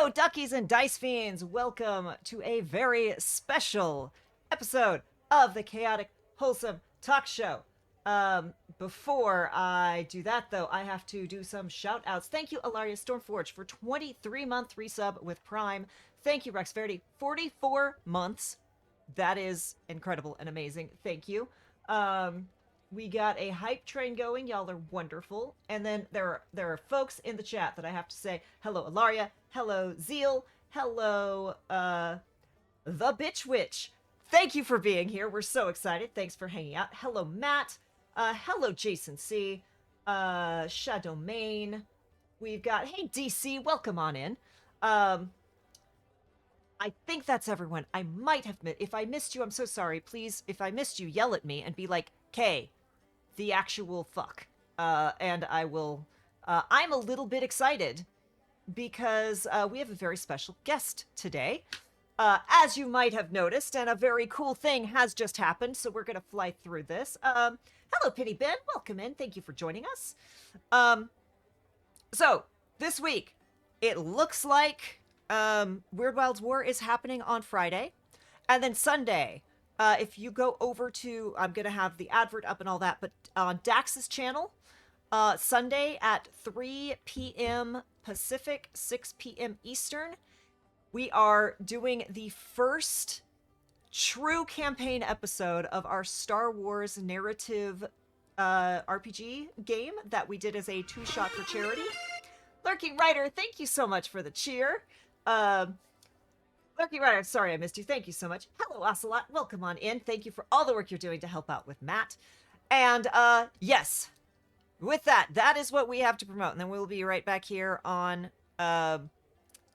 Hello, duckies and dice fiends. Welcome to a very special episode of the Chaotic Wholesome Talk Show. Before I do that, though, I have to do some shout outs. Thank you, Ilaria Stormforge, for 23-month resub with Prime. Thank you, Rex Verity, 44 months. That is incredible and amazing. Thank you. We got a hype train going. Y'all are wonderful. And then there are folks in the chat that I have to say hello, Ilaria. Hello, Zeal. Hello, the Bitch Witch. Thank you for being here. We're so excited. Thanks for hanging out. Hello, Matt. Hello, Jason C. Shadow Main. We've got, hey, DC, welcome on in. I think that's everyone. I might have if I missed you, I'm so sorry. Please, if I missed you, yell at me and be like, Kay, the actual fuck. And I will, I'm a little bit excited because we have a very special guest today. As you might have noticed, and a very cool thing has just happened, so we're gonna fly through this. Hello, Pity Ben. Welcome in. Thank you for joining us. So, this week, it looks like Weird Wild's War is happening on Friday. And then Sunday, if you go over to, I'm going to have the advert up and all that, but on Dax's channel, Sunday at 3 p.m. Pacific, 6 p.m. Eastern, we are doing the first true campaign episode of our Star Wars narrative RPG game that we did as a two-shot for charity. Lurking Rider, thank you so much for the cheer. Lurking Rider, sorry I missed you. Thank you so much. Hello, Ocelot. Welcome on in. Thank you for all the work you're doing to help out with Matt. And, yes, with that, that is what we have to promote. And then we'll be right back here on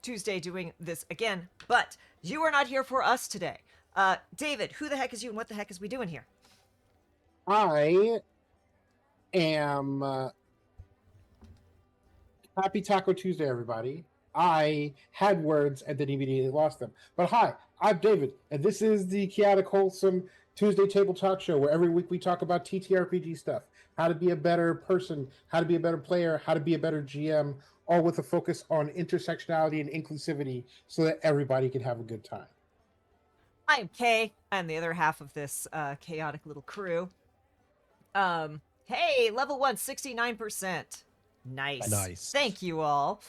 Tuesday doing this again. But you are not here for us today. David, who the heck is you and what the heck is we doing here? I am... Happy Taco Tuesday, everybody. I had words and then immediately lost them. But hi, I'm David, and this is the Chaotic Wholesome Tuesday Table Talk Show, where every week we talk about TTRPG stuff, how to be a better person, how to be a better player, how to be a better GM, all with a focus on intersectionality and inclusivity so that everybody can have a good time. I'm Kay. I'm the other half of this chaotic little crew. Hey, level 1, 69%. Nice. Thank you all.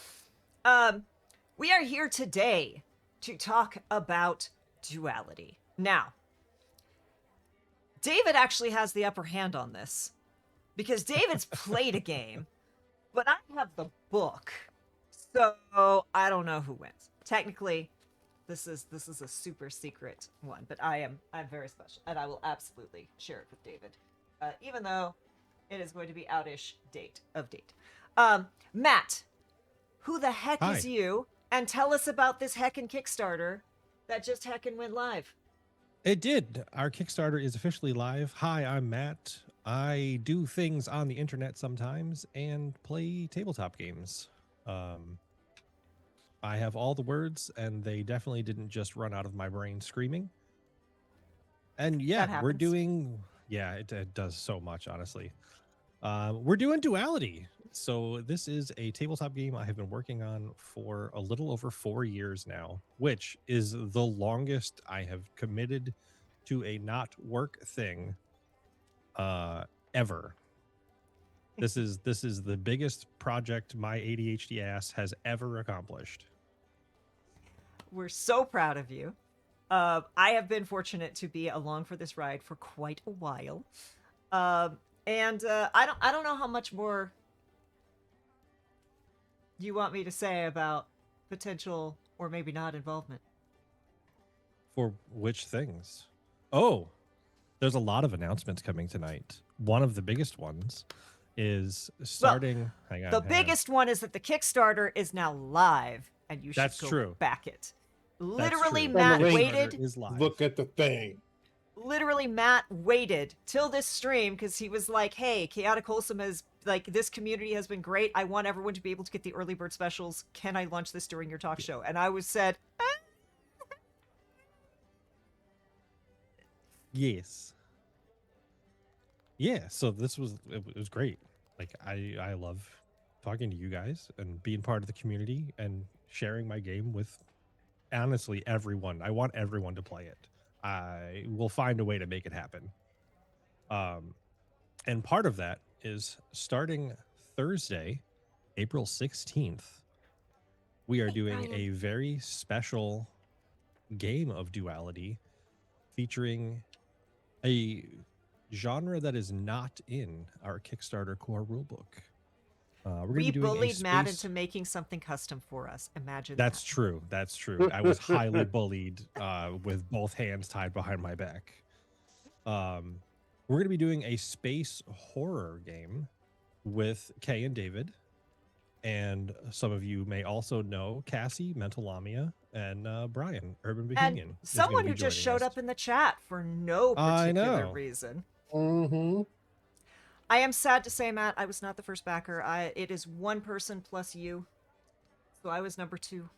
We are here today to talk about Duality. Now, David actually has the upper hand on this because David's played a game, but I have the book, so I don't know who wins. Technically, this is a super secret one, but I'm very special, and I will absolutely share it with David, even though it is going to be outish date. Matt, who the heck is you? And tell us about this heckin' Kickstarter that just heckin' went live. It did. Our Kickstarter is officially live. Hi, I'm Matt. I do things on the internet sometimes and play tabletop games. I have all the words, and they definitely didn't just run out of my brain screaming. And yeah, we're doing... Yeah, it does so much, honestly. We're doing Duality. So this is a tabletop game I have been working on for a little over 4 years now, which is the longest I have committed to a not work thing ever. This is the biggest project my ADHD ass has ever accomplished. We're so proud of you. I have been fortunate to be along for this ride for quite a while. And I don't know how much more you want me to say about potential or maybe not involvement. For which things? Oh, there's a lot of announcements coming tonight. One of the biggest ones is starting... Well, the biggest one is that the Kickstarter is now live, and you should go back it. Literally, Matt waited... Look at the thing. Literally, Matt waited till this stream because he was like, hey, Chaotic Wholesome is... Like, this community has been great. I want everyone to be able to get the early bird specials. Can I launch this during your talk show? And I said, Yes. Yeah, so it was great. Like, I love talking to you guys and being part of the community and sharing my game with honestly everyone. I want everyone to play it. I will find a way to make it happen. And part of that is starting Thursday, April 16th, we are doing a very special game of Duality featuring a genre that is not in our Kickstarter core rulebook. We bullied Matt into making something custom for us. Imagine That's that. true. That's true. I was highly bullied with both hands tied behind my back. We're going to be doing a space horror game with Kay and David. And some of you may also know Cassie, Mental Lamia, and Brian, Urban Bohemian. And someone who just showed up in the chat for no particular reason. Mm-hmm. I am sad to say, Matt, I was not the first backer. It is one person plus you. So I was number 2.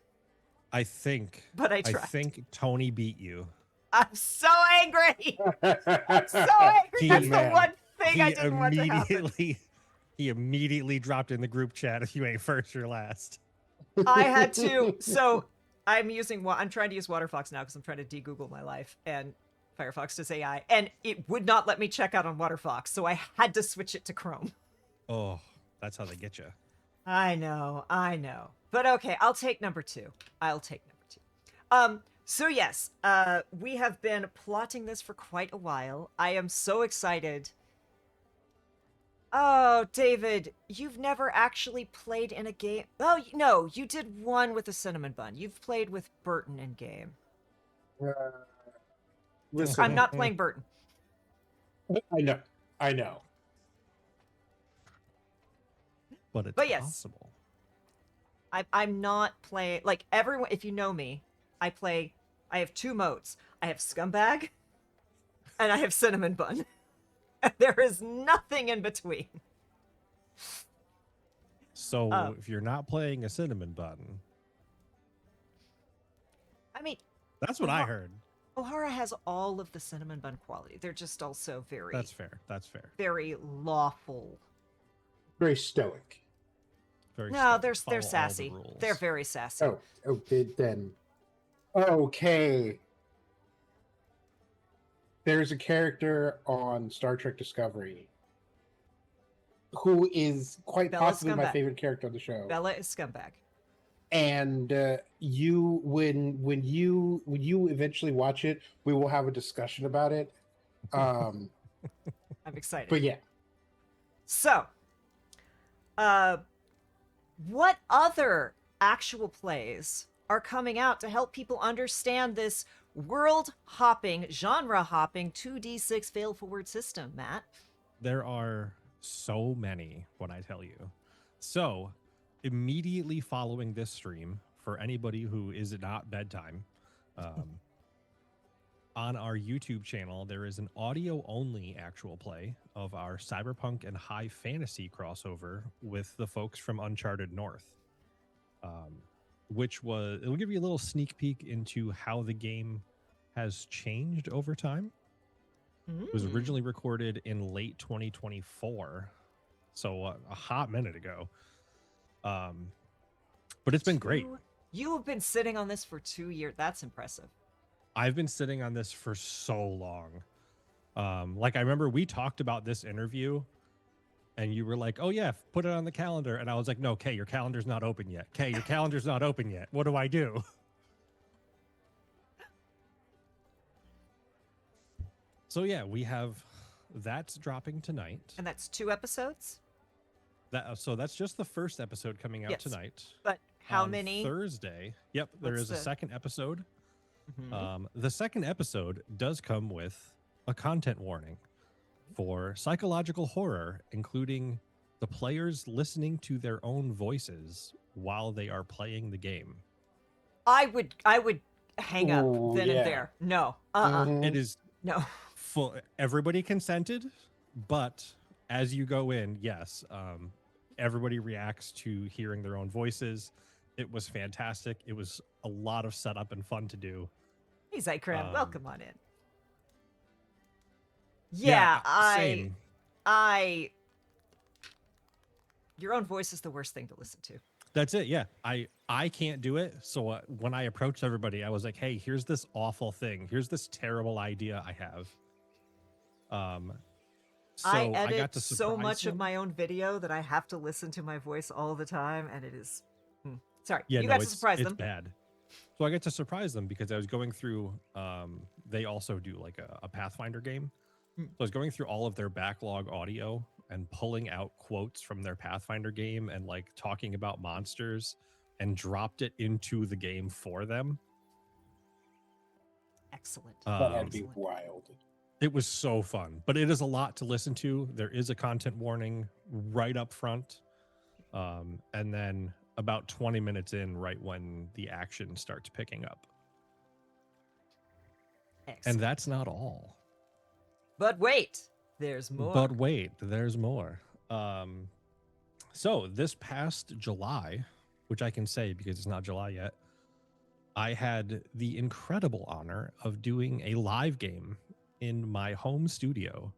I think. But I tried. I think Tony beat you. I'm so angry. I'm so angry. That's the one thing I didn't want to happen. He immediately dropped in the group chat, if you ain't first, you're last. I had to. So I'm trying to use WaterFox now because I'm trying to de-Google my life. And Firefox does AI. And it would not let me check out on WaterFox. So I had to switch it to Chrome. Oh, that's how they get you. I know. But okay, I'll take number 2. So yes, we have been plotting this for quite a while. I am so excited. Oh, David, you've never actually played in a game. Oh, no, you did one with a cinnamon bun. You've played with Burton in game. Listen, I'm not playing Burton. I know. But it's possible. I'm not playing, like, everyone, if you know me, I have 2 modes. I have Scumbag, and I have Cinnamon Bun. And there is nothing in between. So if you're not playing a Cinnamon Bun... I mean... That's what I heard. O'Hara has all of the Cinnamon Bun quality. They're just also very... That's fair. Very lawful. Very stoic. They're sassy. They're very sassy. Oh, then... Okay. There's a character on Star Trek Discovery who is quite possibly my favorite character on the show. Bella is Scumbag. And when you eventually watch it, we will have a discussion about it. I'm excited. But yeah. So, what other actual plays are coming out to help people understand this world-hopping, genre-hopping 2d6 fail-forward system, Matt? There are so many, what I tell you. So, immediately following this stream, for anybody who is not bedtime, on our YouTube channel, there is an audio-only actual play of our cyberpunk and high fantasy crossover with the folks from Uncharted North. It'll give you a little sneak peek into how the game has changed over time. It was originally recorded in late 2024, so a hot minute ago. But it's been great. You have been sitting on this for 2 years. That's impressive. I've been sitting on this for so long. Like, I remember we talked about this interview, and you were like, oh, yeah, put it on the calendar. And I was like, no, Kay, your calendar's not open yet. Kay, your calendar's not open yet. What do I do? So, yeah, we have that's dropping tonight. And that's 2 episodes? So that's just the first episode coming out tonight. But how on many? Thursday. Yep, there is a second episode. The second episode does come with a content warning for psychological horror, including the players listening to their own voices while they are playing the game. I would hang up then and there. No. It is no full. Everybody consented, but as you go in, yes, everybody reacts to hearing their own voices. It was fantastic. It was a lot of setup and fun to do. Hey, Zycran, welcome on in. Yeah, same. I Your own voice is the worst thing to listen to. That's it. Yeah. I can't do it. So when I approached everybody, I was like, hey, here's this awful thing. Here's this terrible idea I have. So I edit got to so much them. of my own video that I have to listen to my voice all the time, and it is... Sorry, Yeah, you no, got to surprise them. It's bad. So I get to surprise them because I was going through, they also do like a Pathfinder game. So I was going through all of their backlog audio and pulling out quotes from their Pathfinder game and like talking about monsters and dropped it into the game for them. Excellent. That had to be wild. It was so fun, but it is a lot to listen to. There is a content warning right up front. And then about 20 minutes in, right when the action starts picking up. Excellent. And that's not all. But wait, there's more. But wait, there's more. So this past July, which I can say because it's not July yet, I had the incredible honor of doing a live game in my home studio.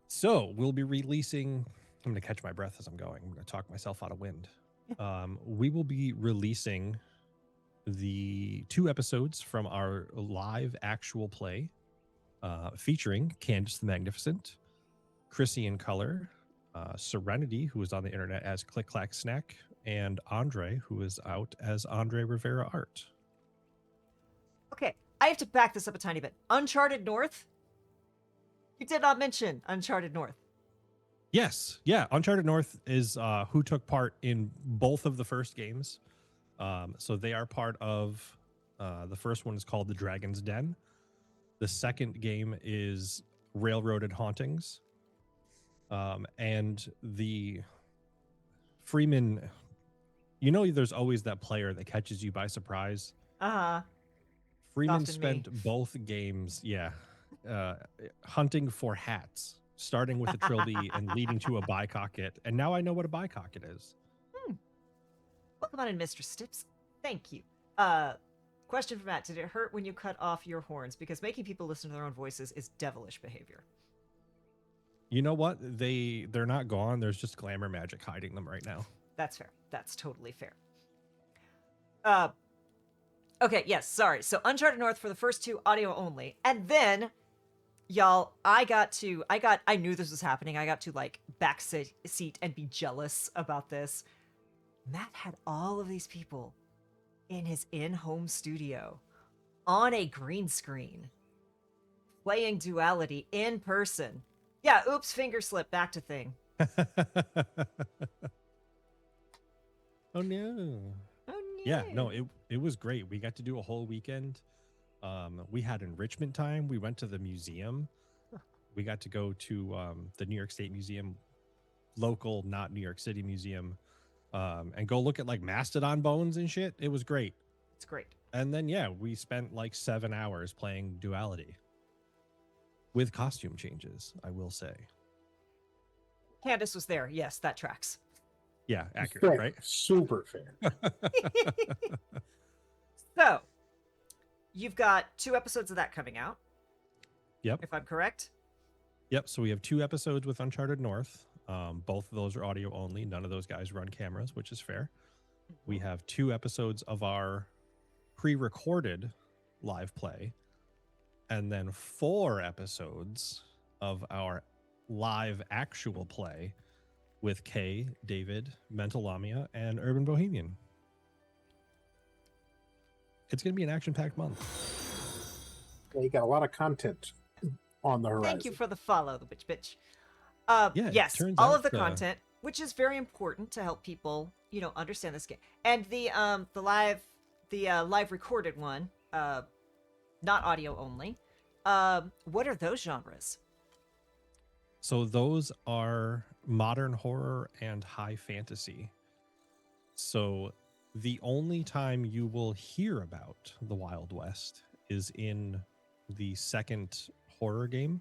So we'll be releasing... I'm going to catch my breath as I'm going. I'm going to talk myself out of wind. We will be releasing the 2 episodes from our live actual play featuring Candace the Magnificent, Chrissy in color, Serenity, who is on the internet as Click Clack Snack, and Andre, who is out as Andre Rivera Art. Okay, I have to back this up a tiny bit. Uncharted North? You did not mention Uncharted North. Yes. Yeah. Uncharted North is who took part in both of the first games. So they are part of the first one is called The Dragon's Den. The second game is Railroaded Hauntings. And the Freeman, you know, there's always that player that catches you by surprise. Freeman Often spent me. both games, hunting for hats, starting with a trilby and leading to a bicocket. And now I know what a bicocket is. Welcome on in, Mr. Stips. Thank you. Question for Matt. Did it hurt when you cut off your horns? Because making people listen to their own voices is devilish behavior. You know what? They're not gone. There's just glamour magic hiding them right now. That's fair. That's totally fair. Okay, yes, sorry. So Uncharted North for the first 2, audio only. And then, y'all, I knew this was happening. I got to, like, back seat and be jealous about this. Matt had all of these people in his in-home studio on a green screen playing Duality in person. Yeah, oops, finger slip, back to thing. Oh, no. Oh, no. Yeah, no, it was great. We got to do a whole weekend. We had enrichment time. We went to the museum. We got to go to the New York State Museum, local, not New York City museum, and go look at like mastodon bones and shit. It was great. It's great. And then, yeah, we spent like 7 hours playing Duality with costume changes, I will say. Candace was there. Yes, that tracks. Yeah, accurate, Fair. right? Super fair. So, you've got 2 episodes of that coming out. Yep. If I'm correct. Yep. So we have 2 episodes with Uncharted North. Both of those are audio only. None of those guys run cameras, which is fair. We have 2 episodes of our pre-recorded live play, and then 4 episodes of our live actual play with Kay, David, Mental Lamia, and Urban Bohemian. It's going to be an action-packed month. Yeah, you got a lot of content on the horizon. Thank you for the follow, the bitch. Yeah, yes, turns all out of the content, which is very important to help people, understand this game. And the live recorded one, not audio only. What are those genres? So those are modern horror and high fantasy. So the only time you will hear about the Wild West is in the second horror game,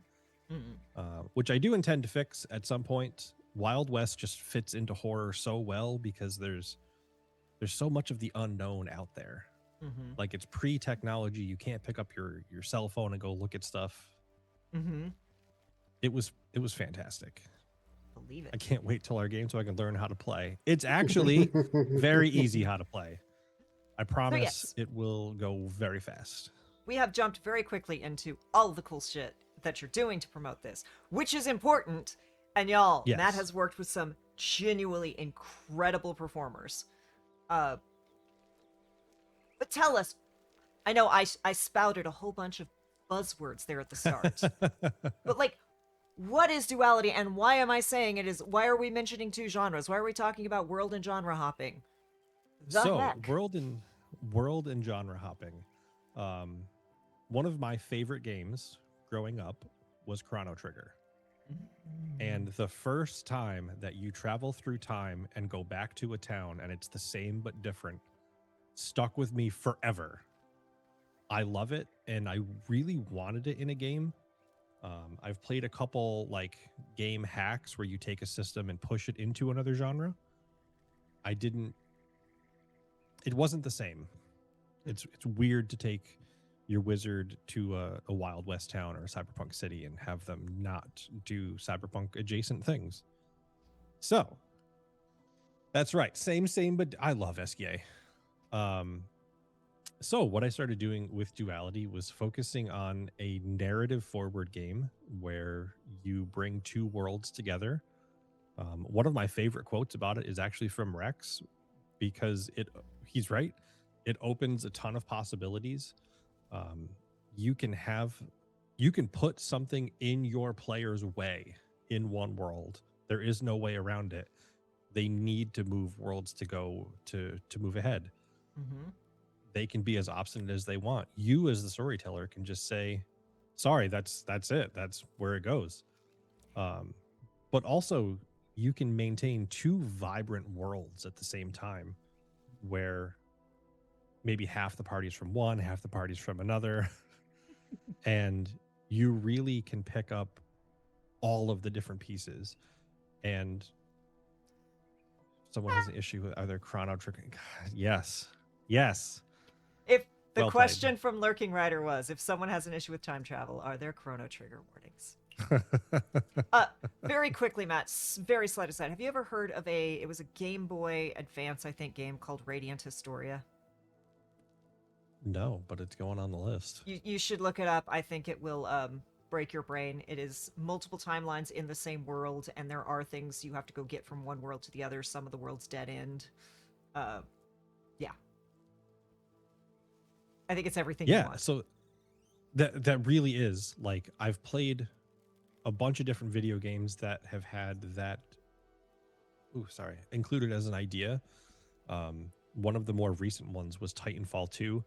which I do intend to fix at some point. Wild West just fits into horror so well because there's so much of the unknown out there. Like, it's pre-technology. You can't pick up your cell phone and go look at stuff. It was fantastic. Believe I it. can't wait till our game so I can learn how to play. It's actually very easy how to play. I promise yes. it will go very fast. We have jumped very quickly into all of the cool shit that you're doing to promote this, which is important. And y'all, Yes. Matt has worked with some genuinely incredible performers. But tell us, I know I spouted a whole bunch of buzzwords there at the start, but like, what is duality, and why am I saying it is? Why are we mentioning two genres? Why are we talking about world and genre hopping? Heck? World and genre hopping. One of my favorite games growing up was Chrono Trigger. And the first time that you travel through time and go back to a town and it's the same but different stuck with me forever. I love it, and I really wanted it in a game. I've played a couple like game hacks where you take a system and push it into another genre. It wasn't the same. It's weird to take your wizard to a Wild West town or a cyberpunk city and have them not do cyberpunk adjacent things. So that's right. Same, but I love SGA. So what I started doing with Duality was focusing on a narrative forward game where you bring two worlds together. One of my favorite quotes about it is actually from Rex, because he's right. It opens a ton of possibilities. You can put something in your player's way in one world. There is no way around it. They need to move worlds to go to move ahead. Mm-hmm. They can be as obstinate as they want. You as the storyteller can just say, sorry, that's it. That's where it goes. But also you can maintain two vibrant worlds at the same time, where maybe half the party's from one, half the party's from another. And you really can pick up all of the different pieces. And someone has an issue with either Chrono Trigger. Yes. If the Well question played. from Lurking Rider was, if someone has an issue with time travel, are there Chrono Trigger warnings? Very quickly, Matt, very slight aside. Have you ever heard of it was a Game Boy Advance, I think, game called Radiant Historia? No, but it's going on the list. You should look it up. I think it will break your brain. It is multiple timelines in the same world, and there are things you have to go get from one world to the other. Some of the world's dead end. Yeah. I think it's everything you want. So that really is, like, I've played a bunch of different video games that have had that included as an idea. One of the more recent ones was Titanfall 2.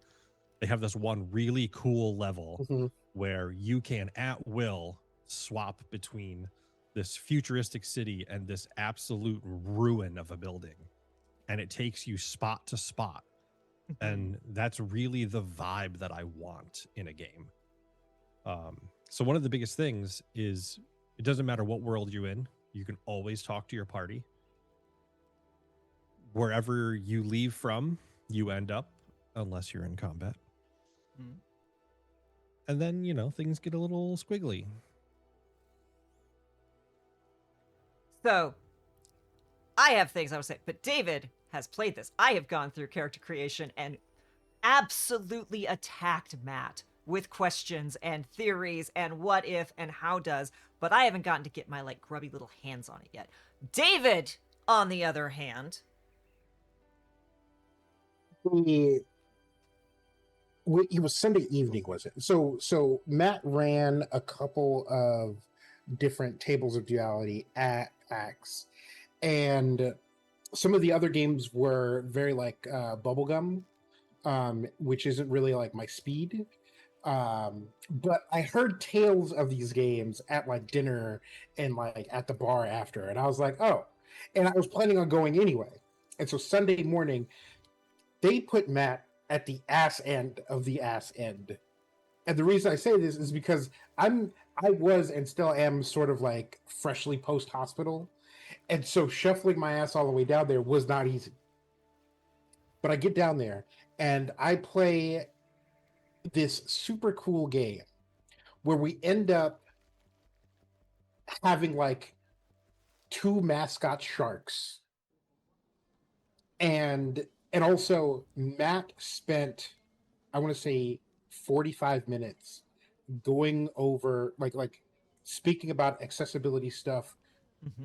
They have this one really cool level where you can at will swap between this futuristic city and this absolute ruin of a building, and it takes you spot to spot. And that's really the vibe that I want in a game. So one of the biggest things is, it doesn't matter what world you're in, you can always talk to your party. Wherever you leave from, you end up, unless you're in combat. And then, things get a little squiggly. So, I have things I would say, but David has played this. I have gone through character creation and absolutely attacked Matt with questions and theories and what if and how does, but I haven't gotten to get my like grubby little hands on it yet. David, on the other hand, it was Sunday evening, was it? So Matt ran a couple of different tables of duality at PAX, and some of the other games were very like bubblegum, which isn't really like my speed. But I heard tales of these games at like dinner and like at the bar after, and I was like, oh, and I was planning on going anyway. And so Sunday morning, they put Matt at the ass end of the ass end. And the reason I say this is because I was and still am sort of like freshly post hospital. And so shuffling my ass all the way down there was not easy. But I get down there and I play this super cool game where we end up having like 2 mascot sharks. And also Matt spent, I want to say, 45 minutes going over like speaking about accessibility stuff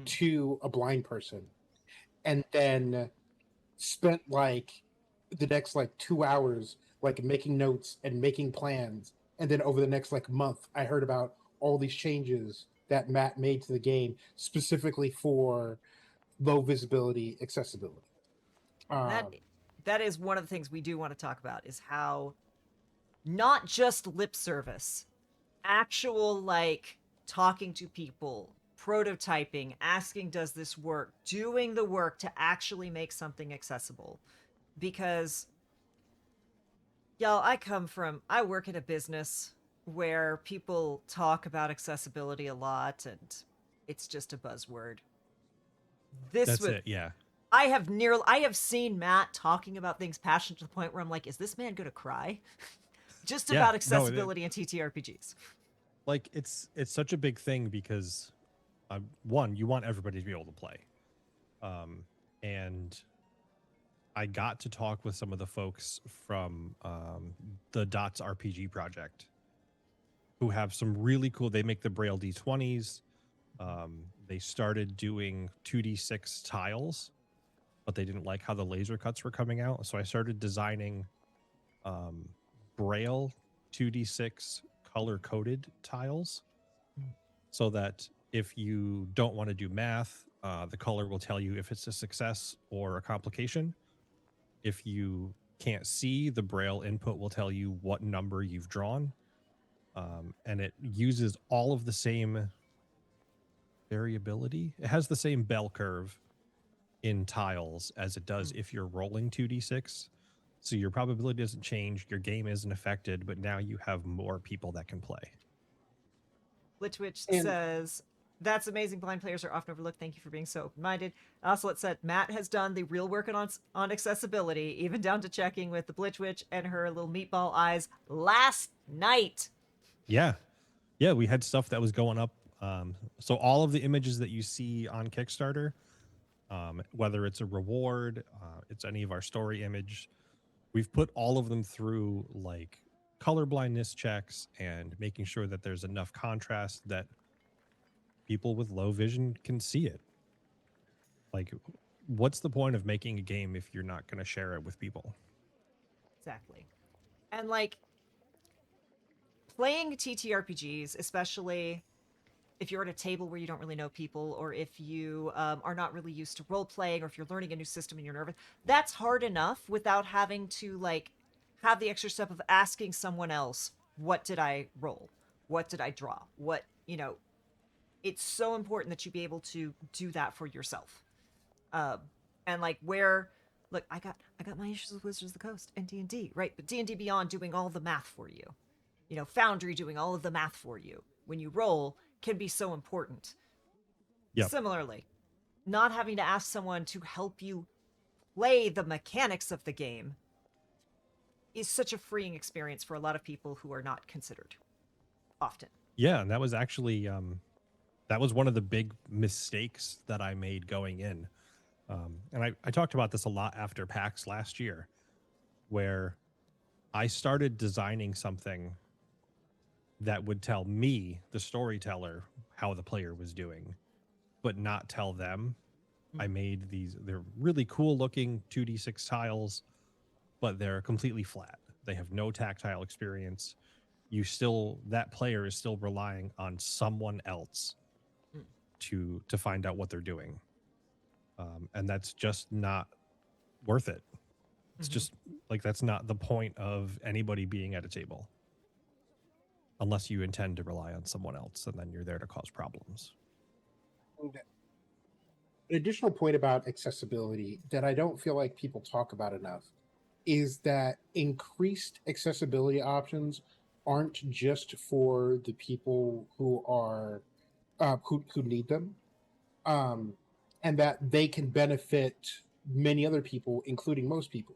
to a blind person, and then spent like the next like 2 hours like making notes and making plans. And then over the next like month, I heard about all these changes that Matt made to the game specifically for low visibility accessibility. That is one of the things we do want to talk about, is how not just lip service, actual like talking to people, prototyping, asking does this work, doing the work to actually make something accessible. Because y'all, I work in a business where people talk about accessibility a lot and it's just a buzzword. That's it, yeah. I have seen Matt talking about things passionate to the point where I'm like, is this man going to cry? Just about accessibility and TTRPGs. Like it's such a big thing because one, you want everybody to be able to play. And I got to talk with some of the folks from the Dots RPG project who have some really cool, they make the Braille D20s. They started doing 2D6 tiles, but they didn't like how the laser cuts were coming out. So I started designing Braille 2D6 color-coded tiles so that if you don't want to do math, the color will tell you if it's a success or a complication. If you can't see, the Braille input will tell you what number you've drawn. And it uses all of the same variability. It has the same bell curve in tiles as it does if you're rolling 2d6. So your probability doesn't change, your game isn't affected, but now you have more people that can play. Witch says, that's amazing. Blind players are often overlooked. Thank you for being so open-minded. Also, it said Matt has done the real work on accessibility, even down to checking with the Blitch Witch and her little meatball eyes last night. Yeah. Yeah, we had stuff that was going up. So all of the images that you see on Kickstarter, whether it's a reward, it's any of our story image, we've put all of them through like color blindness checks and making sure that there's enough contrast that people with low vision can see it. Like, what's the point of making a game if you're not going to share it with people? Exactly. And like playing TTRPGs, especially if you're at a table where you don't really know people, or if you are not really used to role playing, or if you're learning a new system and you're nervous, that's hard enough without having to like have the extra step of asking someone else, what did I roll? What did I draw? What, it's so important that you be able to do that for yourself. And like look, I got my issues with Wizards of the Coast and D&D, right? But D&D Beyond doing all the math for you. Foundry doing all of the math for you when you roll can be so important. Yep. Similarly, not having to ask someone to help you play the mechanics of the game is such a freeing experience for a lot of people who are not considered often. Yeah, and that was actually that was one of the big mistakes that I made going in. And I talked about this a lot after PAX last year, where I started designing something that would tell me, the storyteller, how the player was doing, but not tell them. I made they're really cool looking 2d6 tiles, but they're completely flat. They have no tactile experience. That player is still relying on someone else to find out what they're doing. And that's just not worth it. It's just like, that's not the point of anybody being at a table. Unless you intend to rely on someone else, and then you're there to cause problems. An additional point about accessibility that I don't feel like people talk about enough is that increased accessibility options aren't just for the people who are who need them, and that they can benefit many other people, including most people.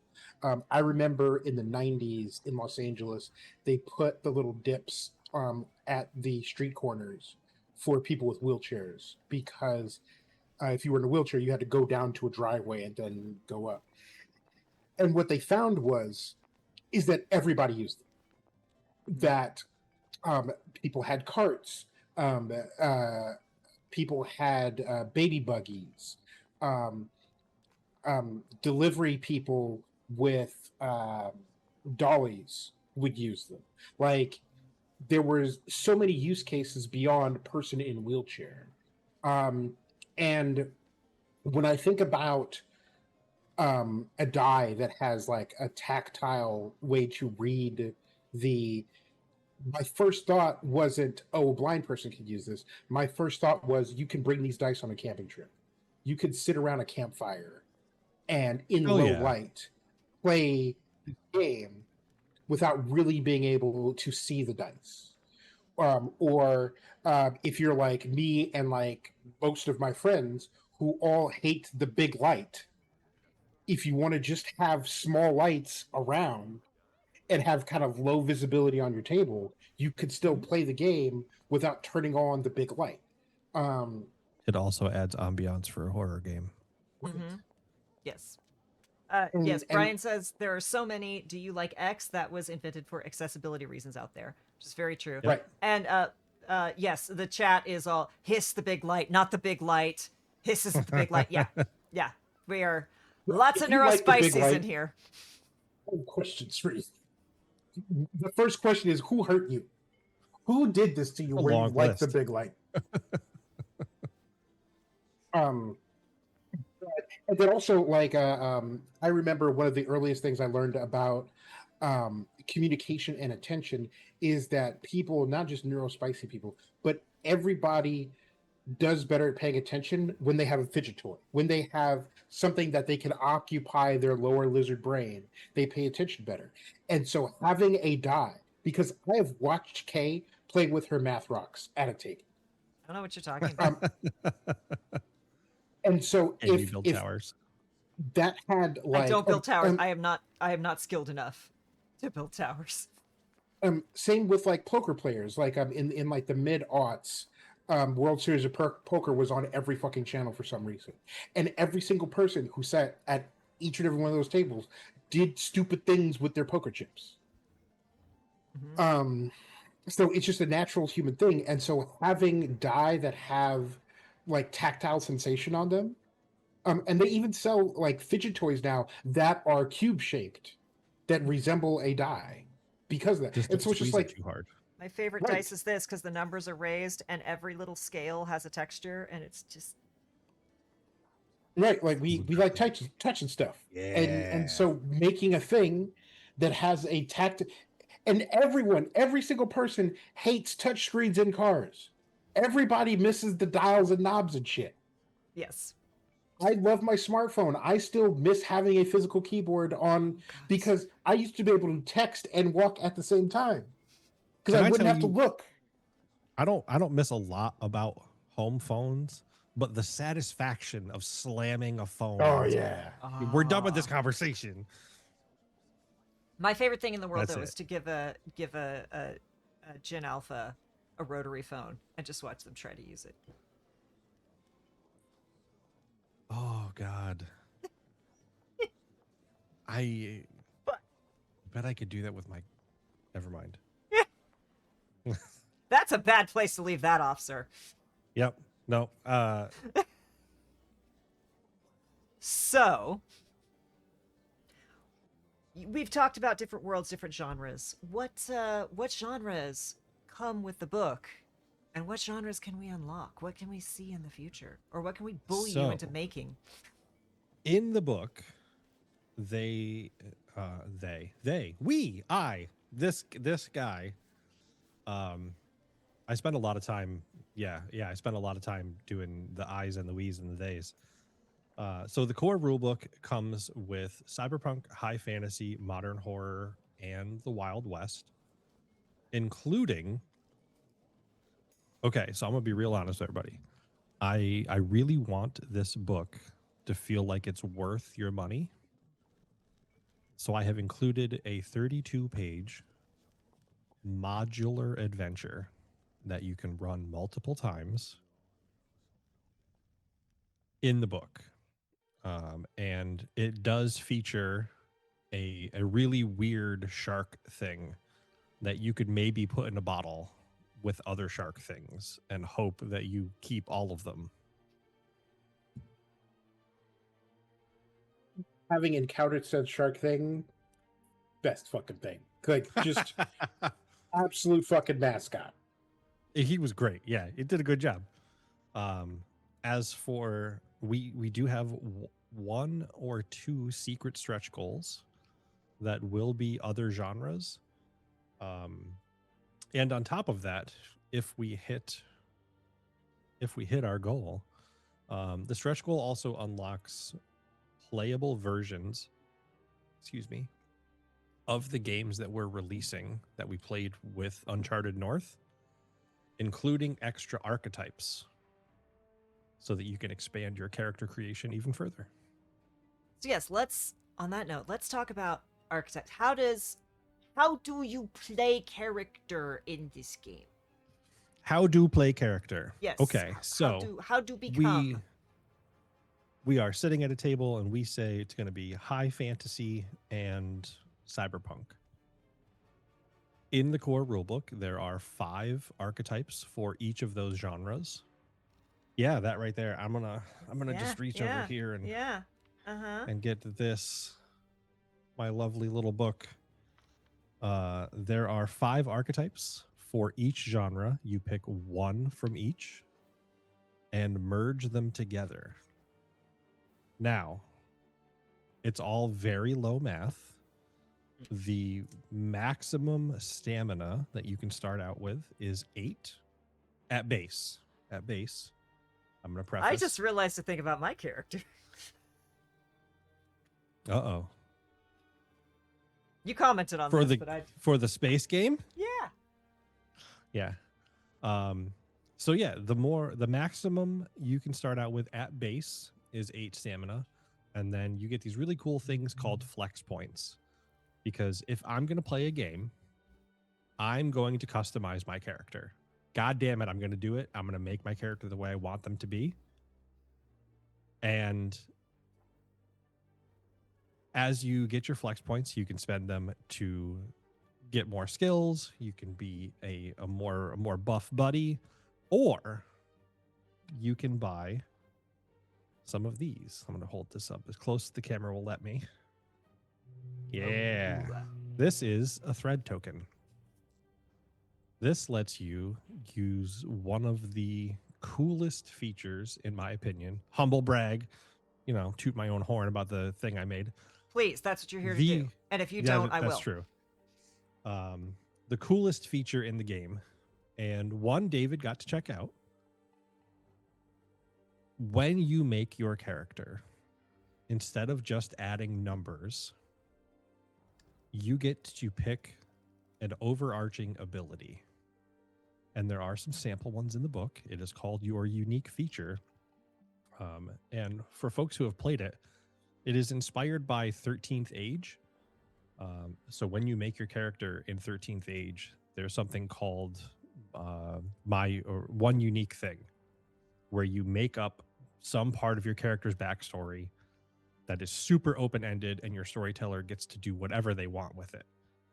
I remember in the 90s in Los Angeles, they put the little dips at the street corners for people with wheelchairs because if you were in a wheelchair, you had to go down to a driveway and then go up. And what they found is that everybody used them. That people had carts, um, people had baby buggies, um, delivery people with dollies would use them. Like, there was so many use cases beyond person in wheelchair. And when I think about a die that has like a tactile way to read my first thought wasn't, oh, a blind person could use this. My first thought was, you can bring these dice on a camping trip. You could sit around a campfire and in low light play the game without really being able to see the dice. Or if you're like me and like most of my friends who all hate the big light, if you want to just have small lights around and have kind of low visibility on your table, you could still play the game without turning on the big light. It also adds ambiance for a horror game. Mm-hmm. Yes. Yes, Brian says there are so many. Do you like X? That was invented for accessibility reasons out there, which is very true. Right. And yes, the chat is all hiss the big light, not the big light. Hiss isn't the big light. Yeah, yeah. We are lots of neurospices in here. Questions for you. The first question is, who hurt you? Who did this to you where you like the big light? And then also, like, I remember one of the earliest things I learned about communication and attention is that people, not just neurospicy people, but everybody does better at paying attention when they have a fidget toy. When they have something that they can occupy their lower lizard brain, they pay attention better. And so having a die, because I have watched Kay play with her math rocks at a table. I don't know what you're talking about. And so if build towers, that had like, I don't build towers. I am not skilled enough to build towers. Same with like poker players. Like in like the mid-aughts, World Series of Poker was on every fucking channel for some reason, and every single person who sat at each and every one of those tables did stupid things with their poker chips. Mm-hmm. So it's just a natural human thing, and so having die that have like tactile sensation on them, and they even sell like fidget toys now that are cube shaped that resemble a die because of that. And so it's just like too hard. My favorite dice is this because the numbers are raised and every little scale has a texture, and it's just right. Like we like touching stuff, and so making a thing that has a tact, and every single person hates touch screens in cars. Everybody misses the dials and knobs and shit. Yes. I love my smartphone. I still miss having a physical keyboard on because I used to be able to text and walk at the same time because I wouldn't have to look. I don't miss a lot about home phones, but the satisfaction of slamming a phone. Oh yeah. We're done with this conversation. My favorite thing in the world, though, is to give a Gen Alpha a rotary phone and just watch them try to use it. Oh God. I bet I could do that with my. Never mind. That's a bad place to leave that off, sir. Yep. No. So we've talked about different worlds, different genres. What genres come with the book, and what genres can we unlock? What can we see in the future, or what can we bully you into making? In the book, this guy. I spent a lot of time. I spent a lot of time doing the I's and the we's and the they's. So the core rulebook comes with cyberpunk, high fantasy, modern horror, and the Wild West, including. Okay, so I'm gonna be real honest with everybody. I really want this book to feel like it's worth your money. So I have included a 32-page modular adventure that you can run multiple times in the book. And it does feature a really weird shark thing that you could maybe put in a bottle with other shark things and hope that you keep all of them. Having encountered said shark thing, best fucking thing. Like, just absolute fucking mascot. He was great. Yeah, it did a good job. As for, we do have one or two secret stretch goals that will be other genres. And on top of that, if we hit our goal, the stretch goal also unlocks playable versions, of the games that we're releasing that we played with Uncharted North, including extra archetypes, so that you can expand your character creation even further. So yes, on that note, let's talk about archetypes. How do you play character in this game? How do play character? Yes. Okay, so how do become? We are sitting at a table and we say it's going to be high fantasy and cyberpunk. In the core rulebook, there are 5 archetypes for each of those genres. Yeah, that right there. I'm gonna just reach over here and get this, my lovely little book. There are 5 archetypes for each genre. You pick one from each and merge them together. Now, it's all very low math. The maximum stamina that you can start out with is 8 at base. At base. I'm going to preface. I just realized to think about my character. Uh-oh. You commented on this, but for the space game? Yeah. Yeah. So yeah, the maximum you can start out with at base is 8 stamina, and then you get these really cool things called flex points. Because if I'm going to play a game, I'm going to customize my character. God damn it, I'm going to do it. I'm going to make my character the way I want them to be. And as you get your flex points, you can spend them to get more skills. You can be a more buff buddy, or you can buy some of these. I'm going to hold this up as close as the camera will let me. Yeah. This is a thread token. This lets you use one of the coolest features, in my opinion. Humble brag, toot my own horn about the thing I made. Please, that's what you're here to do. And if you don't, I will. That's true. The coolest feature in the game, and one David got to check out. When you make your character, instead of just adding numbers, you get to pick an overarching ability. And there are some sample ones in the book. It is called your unique feature. And for folks who have played it, it is inspired by 13th Age. So when you make your character in 13th Age, there's something called one unique thing, where you make up some part of your character's backstory that is super open-ended, and your storyteller gets to do whatever they want with it.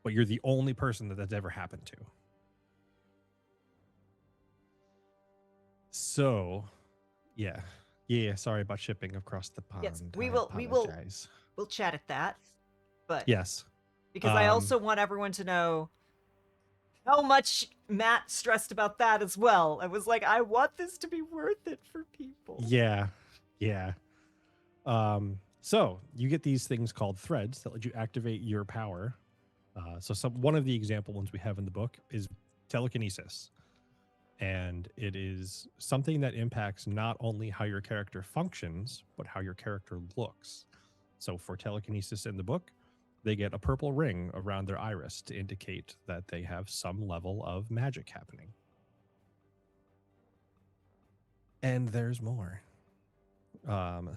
But you're the only person that's ever happened to. So, yeah. Sorry about shipping across the pond. Yes, we'll chat at that. But yes, because I also want everyone to know how much Matt stressed about that as well. I was like, I want this to be worth it for people. Yeah. So you get these things called threads that let you activate your power. One of the example ones we have in the book is telekinesis. And it is something that impacts not only how your character functions, but how your character looks. So for telekinesis in the book, they get a purple ring around their iris to indicate that they have some level of magic happening. And there's more.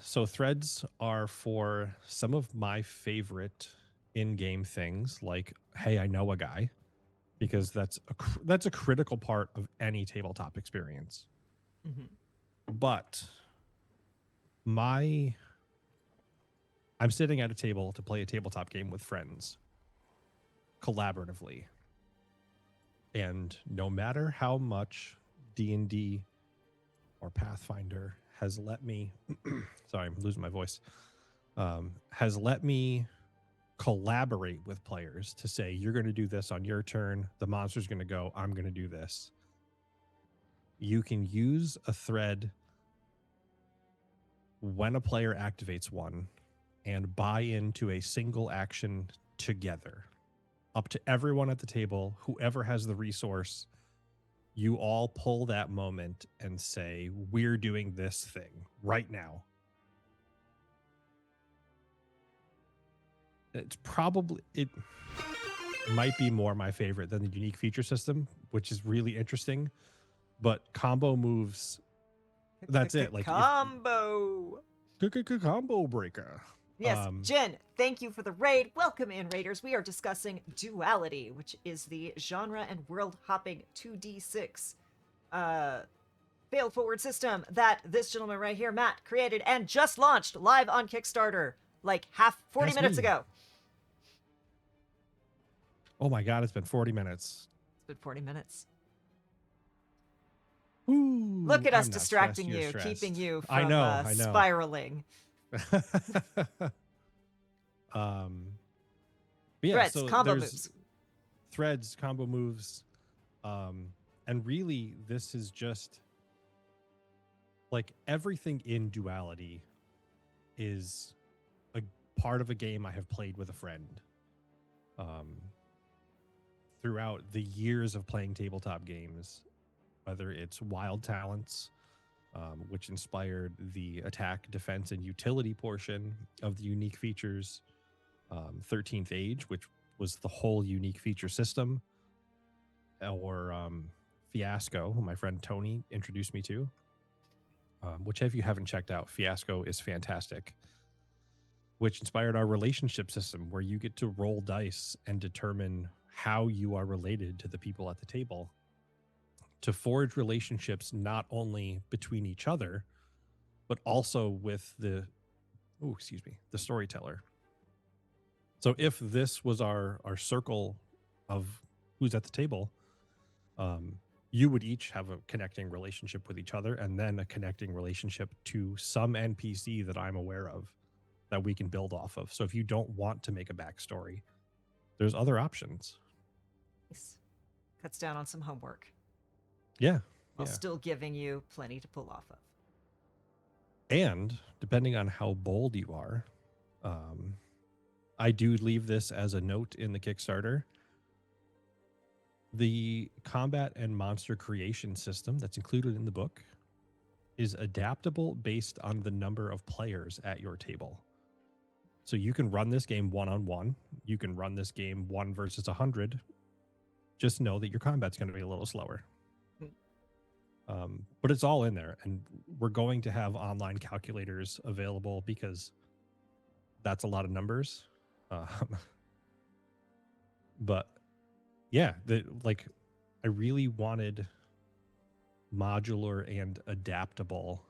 So threads are for some of my favorite in-game things, like, hey, I know a guy, because that's a critical part of any tabletop experience. Mm-hmm. But I'm sitting at a table to play a tabletop game with friends collaboratively. And no matter how much D&D or Pathfinder has let me, sorry, I'm losing my voice, has let me collaborate with players to say, you're going to do this on your turn. The monster's going to go, I'm going to do this. You can use a thread when a player activates one and buy into a single action together. Up to everyone at the table, whoever has the resource, you all pull that moment and say, we're doing this thing right now. It might be more my favorite than the unique feature system, which is really interesting. But combo moves, that's it. Like combo. Combo breaker. Yes, Jen, thank you for the raid. Welcome in, raiders. We are discussing Duality, which is the genre and world hopping 2d6 fail forward system that this gentleman right here, Matt, created and just launched live on Kickstarter like 40 minutes ago. Oh my God, it's been 40 minutes. It's been 40 minutes. Ooh, look at us distracting you, keeping you from spiraling. Yeah, threads, so combo moves. Threads, combo moves. And really, this is just like everything in Duality is a part of a game I have played with a friend. Throughout the years of playing tabletop games, whether it's Wild Talents, which inspired the attack, defense, and utility portion of the unique features, 13th Age, which was the whole unique feature system, or Fiasco, who my friend Tony introduced me to, which if you haven't checked out, Fiasco is fantastic, which inspired our relationship system, where you get to roll dice and determine how you are related to the people at the table, to forge relationships not only between each other, but also with the storyteller. So if this was our circle of who's at the table, you would each have a connecting relationship with each other, and then a connecting relationship to some NPC that I'm aware of that we can build off of. So if you don't want to make a backstory, there's other options. Nice. Cuts down on some homework. Yeah. While still giving you plenty to pull off of. And depending on how bold you are, I do leave this as a note in the Kickstarter. The combat and monster creation system that's included in the book is adaptable based on the number of players at your table. So you can run this game one-on-one. You can run this game 1 versus 100. Just know that your combat's going to be a little slower. But it's all in there, and we're going to have online calculators available because that's a lot of numbers. But yeah, I really wanted modular and adaptable,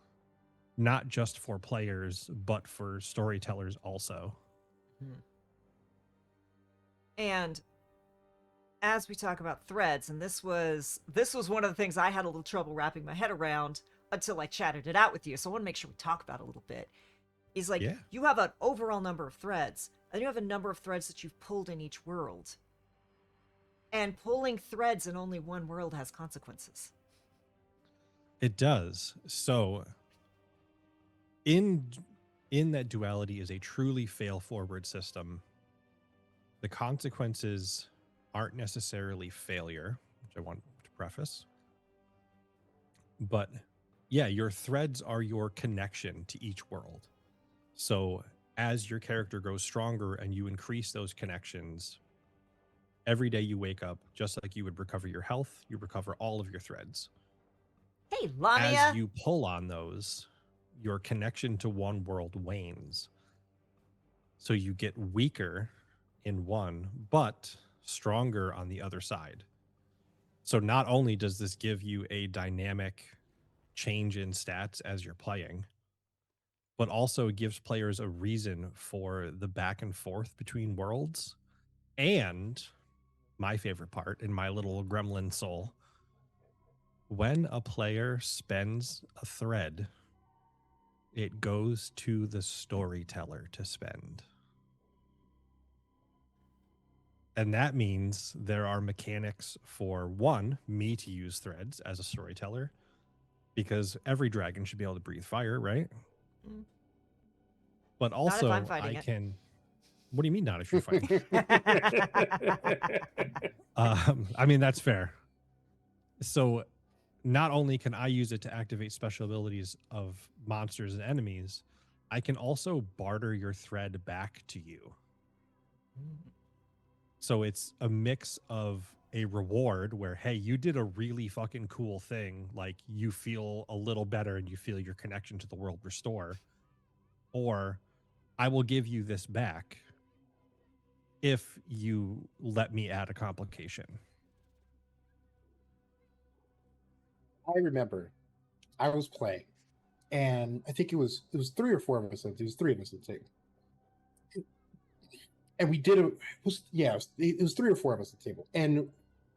not just for players, but for storytellers also. And as we talk about threads, and this was one of the things I had a little trouble wrapping my head around until I chatted it out with you. So I want to make sure we talk about it a little bit. Is like, you have an overall number of threads, and you have a number of threads that you've pulled in each world. And pulling threads in only one world has consequences. It does. So in that Duality is a truly fail-forward system. The consequences aren't necessarily failure, which I want to preface. But yeah, your threads are your connection to each world. So as your character grows stronger and you increase those connections, every day you wake up, just like you would recover your health, you recover all of your threads. Hey, Lamia! As you pull on those, your connection to one world wanes. So you get weaker in one, but stronger on the other side. So not only does this give you a dynamic change in stats as you're playing, but also gives players a reason for the back and forth between worlds. And my favorite part in my little gremlin soul, when a player spends a thread, it goes to the storyteller to spend. And that means there are mechanics for, one, me to use threads as a storyteller, because every dragon should be able to breathe fire, right? Mm. But Not if I'm also fighting I it. can. What do you mean not if you're fighting? I mean, that's fair. So not only can I use it to activate special abilities of monsters and enemies, I can also barter your thread back to you. So it's a mix of a reward where, hey, you did a really fucking cool thing. Like, you feel a little better and you feel your connection to the world restore. Or I will give you this back if you let me add a complication. I remember I was playing, and I think it was 3 or 4 of us. It was 3 of us at the table, and we did it was 3 or 4 of us at the table, and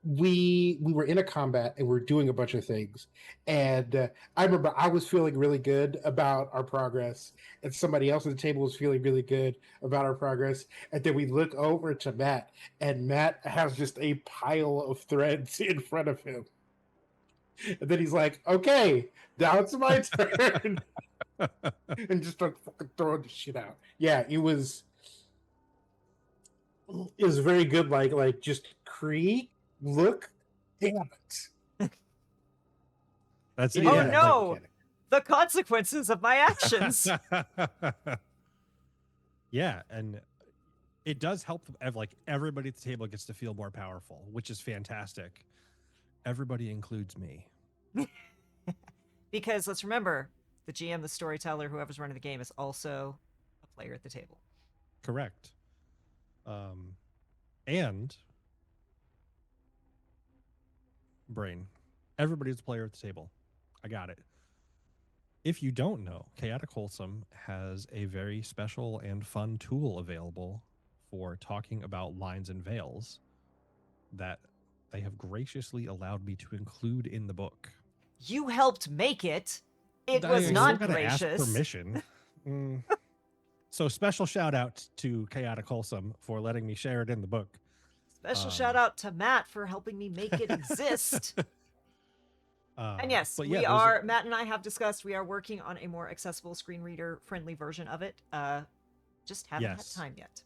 we were in a combat and we're doing a bunch of things, and I remember I was feeling really good about our progress, and somebody else at the table was feeling really good about our progress, and then we look over to Matt, and Matt has just a pile of threads in front of him, and then he's like, okay, now it's my turn. And just start fucking throwing the shit out. Yeah, it was very good. Like just creak, look, damn it. That's it. Oh Yeah. no, the consequences of my actions. Yeah, and it does help. Like, everybody at the table gets to feel more powerful, which is fantastic. Everybody includes me. Because let's remember, the GM, the storyteller, whoever's running the game is also a player at the table. Correct. And brain, everybody's a player at the table. I got it. If you don't know, Chaotic Wholesome has a very special and fun tool available for talking about lines and veils that they have graciously allowed me to include in the book. You helped make it. It was I not still gotta gracious. ask permission. So special shout out to Chaotic Wholesome for letting me share it in the book. Special shout out to Matt for helping me make it exist. And yes, Matt and I have discussed, we are working on a more accessible screen reader friendly version of it. Just haven't had time yet.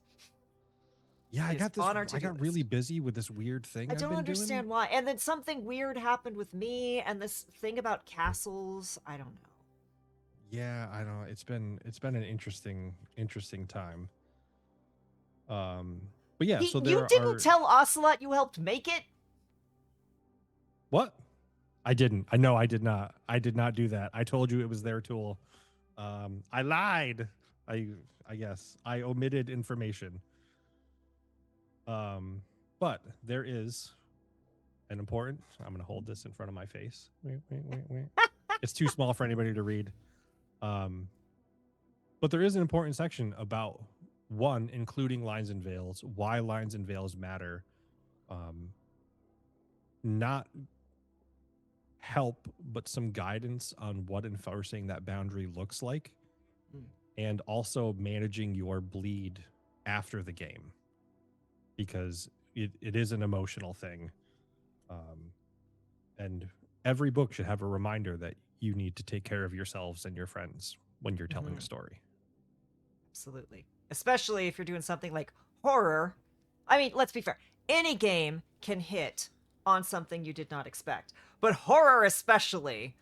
Yeah, I got really busy with this weird thing. I don't understand why. And then something weird happened with me, and this thing about castles, I don't know. Yeah, I know. It's been an interesting time. But yeah, so you didn't tell Ocelot you helped make it? What? I didn't. I know I did not. I did not do that. I told you it was their tool. I lied. I guess I omitted information. But there is an important. I'm going to hold this in front of my face. Wait. It's too small for anybody to read. But there is an important section about, one, including lines and veils, why lines and veils matter. Not help, but some guidance on what enforcing that boundary looks like, and also managing your bleed after the game, because it is an emotional thing. And every book should have a reminder that you need to take care of yourselves and your friends when you're telling a story. Absolutely. Especially if you're doing something like horror. I mean, let's be fair. Any game can hit on something you did not expect. But horror especially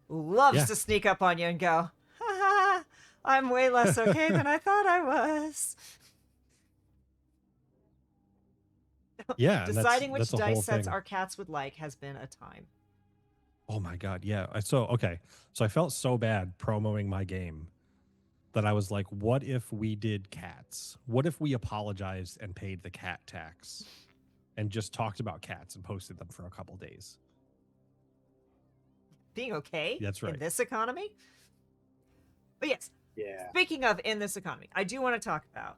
loves to sneak up on you and go, ha ha, I'm way less okay than I thought I was. Yeah. Deciding which dice sets our cats would like has been a time. Oh my God. Yeah. So I felt so bad promoting my game that I was like, what if we did cats? What if we apologized and paid the cat tax and just talked about cats and posted them for a couple days? Being okay? That's right. In this economy? But yes, Yeah. Speaking of in this economy, I do want to talk about,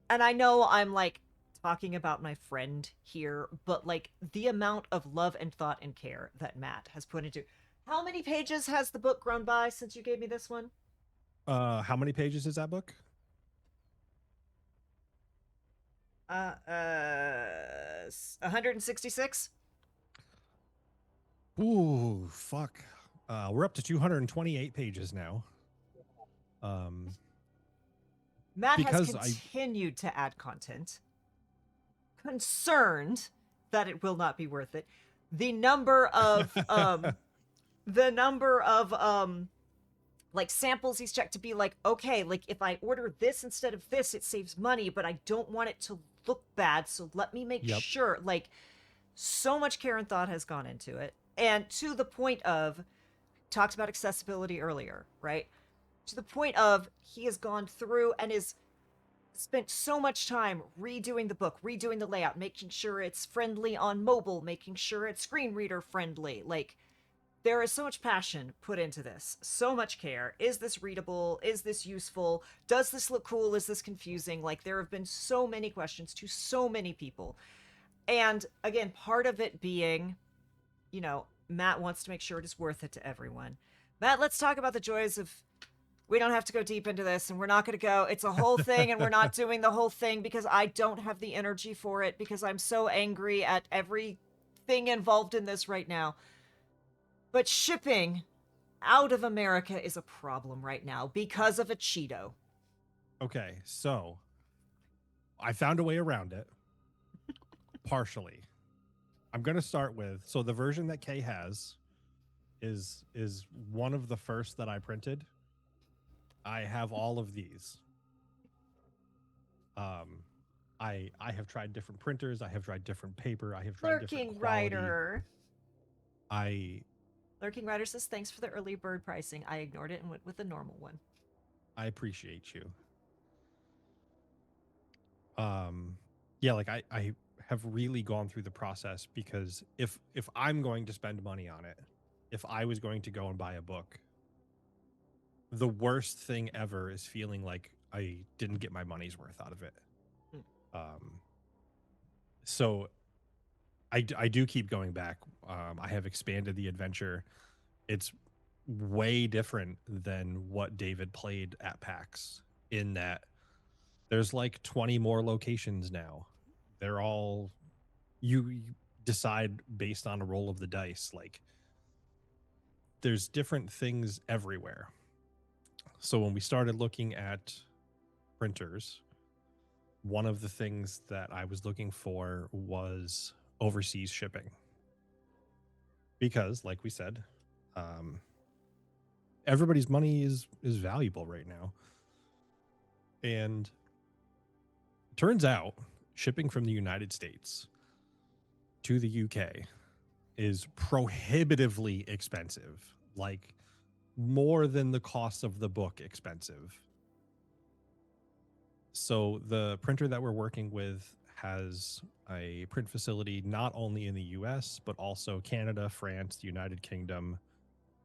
and I know I'm like talking about my friend here, but like the amount of love and thought and care that Matt has put into. How many pages has the book grown by since you gave me this one? How many pages is that book? 166. Ooh, fuck. We're up to 228 pages now. Matt has Because continued to add content, concerned that it will not be worth it. The number of like samples he's checked to be like, okay, like if I order this instead of this, it saves money, but I don't want it to look bad, so let me make sure. Like, so much care and thought has gone into it, and to the point of, talked about accessibility earlier, right? To the point of, he has gone through and is spent so much time redoing the book, redoing the layout, making sure it's friendly on mobile, making sure it's screen reader friendly. Like, there is so much passion put into this, so much care. Is this readable? Is this useful? Does this look cool? Is this confusing? Like, there have been so many questions to so many people. And again, part of it being, Matt wants to make sure it is worth it to everyone. Matt, let's talk about the joys of, we don't have to go deep into this, and we're not going to go, it's a whole thing, and we're not doing the whole thing because I don't have the energy for it, because I'm so angry at everything involved in this right now. But shipping out of America is a problem right now because of a Cheeto. Okay, so I found a way around it. Partially. I'm going to start with, so the version that Kay has is one of the first that I printed. I have all of these. I have tried different printers. I have tried different paper. I have tried different quality. Lurking Rider says, thanks for the early bird pricing. I ignored it and went with the normal one. I appreciate you. Yeah, like I have really gone through the process, because if I'm going to spend money on it, if I was going to go and buy a book, the worst thing ever is feeling like I didn't get my money's worth out of it. So I do keep going back. I have expanded the adventure. It's way different than what David played at PAX, in that there's like 20 more locations now. They're all, you decide based on a roll of the dice. Like, there's different things everywhere. So when we started looking at printers, one of the things that I was looking for was overseas shipping. Because, like we said, everybody's money is valuable right now. And turns out shipping from the United States to the UK is prohibitively expensive, like more than the cost of the book expensive. So the printer that we're working with has a print facility not only in the US, but also Canada, France, the United Kingdom,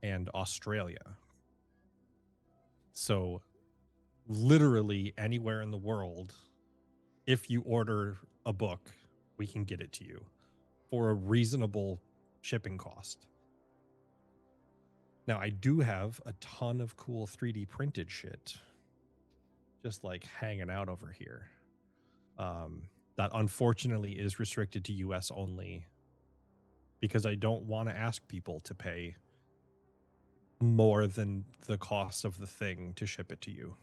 and Australia. So literally anywhere in the world, if you order a book, we can get it to you for a reasonable shipping cost. Now, I do have a ton of cool 3D printed shit just like hanging out over here. That unfortunately is restricted to US only, because I don't want to ask people to pay more than the cost of the thing to ship it to you.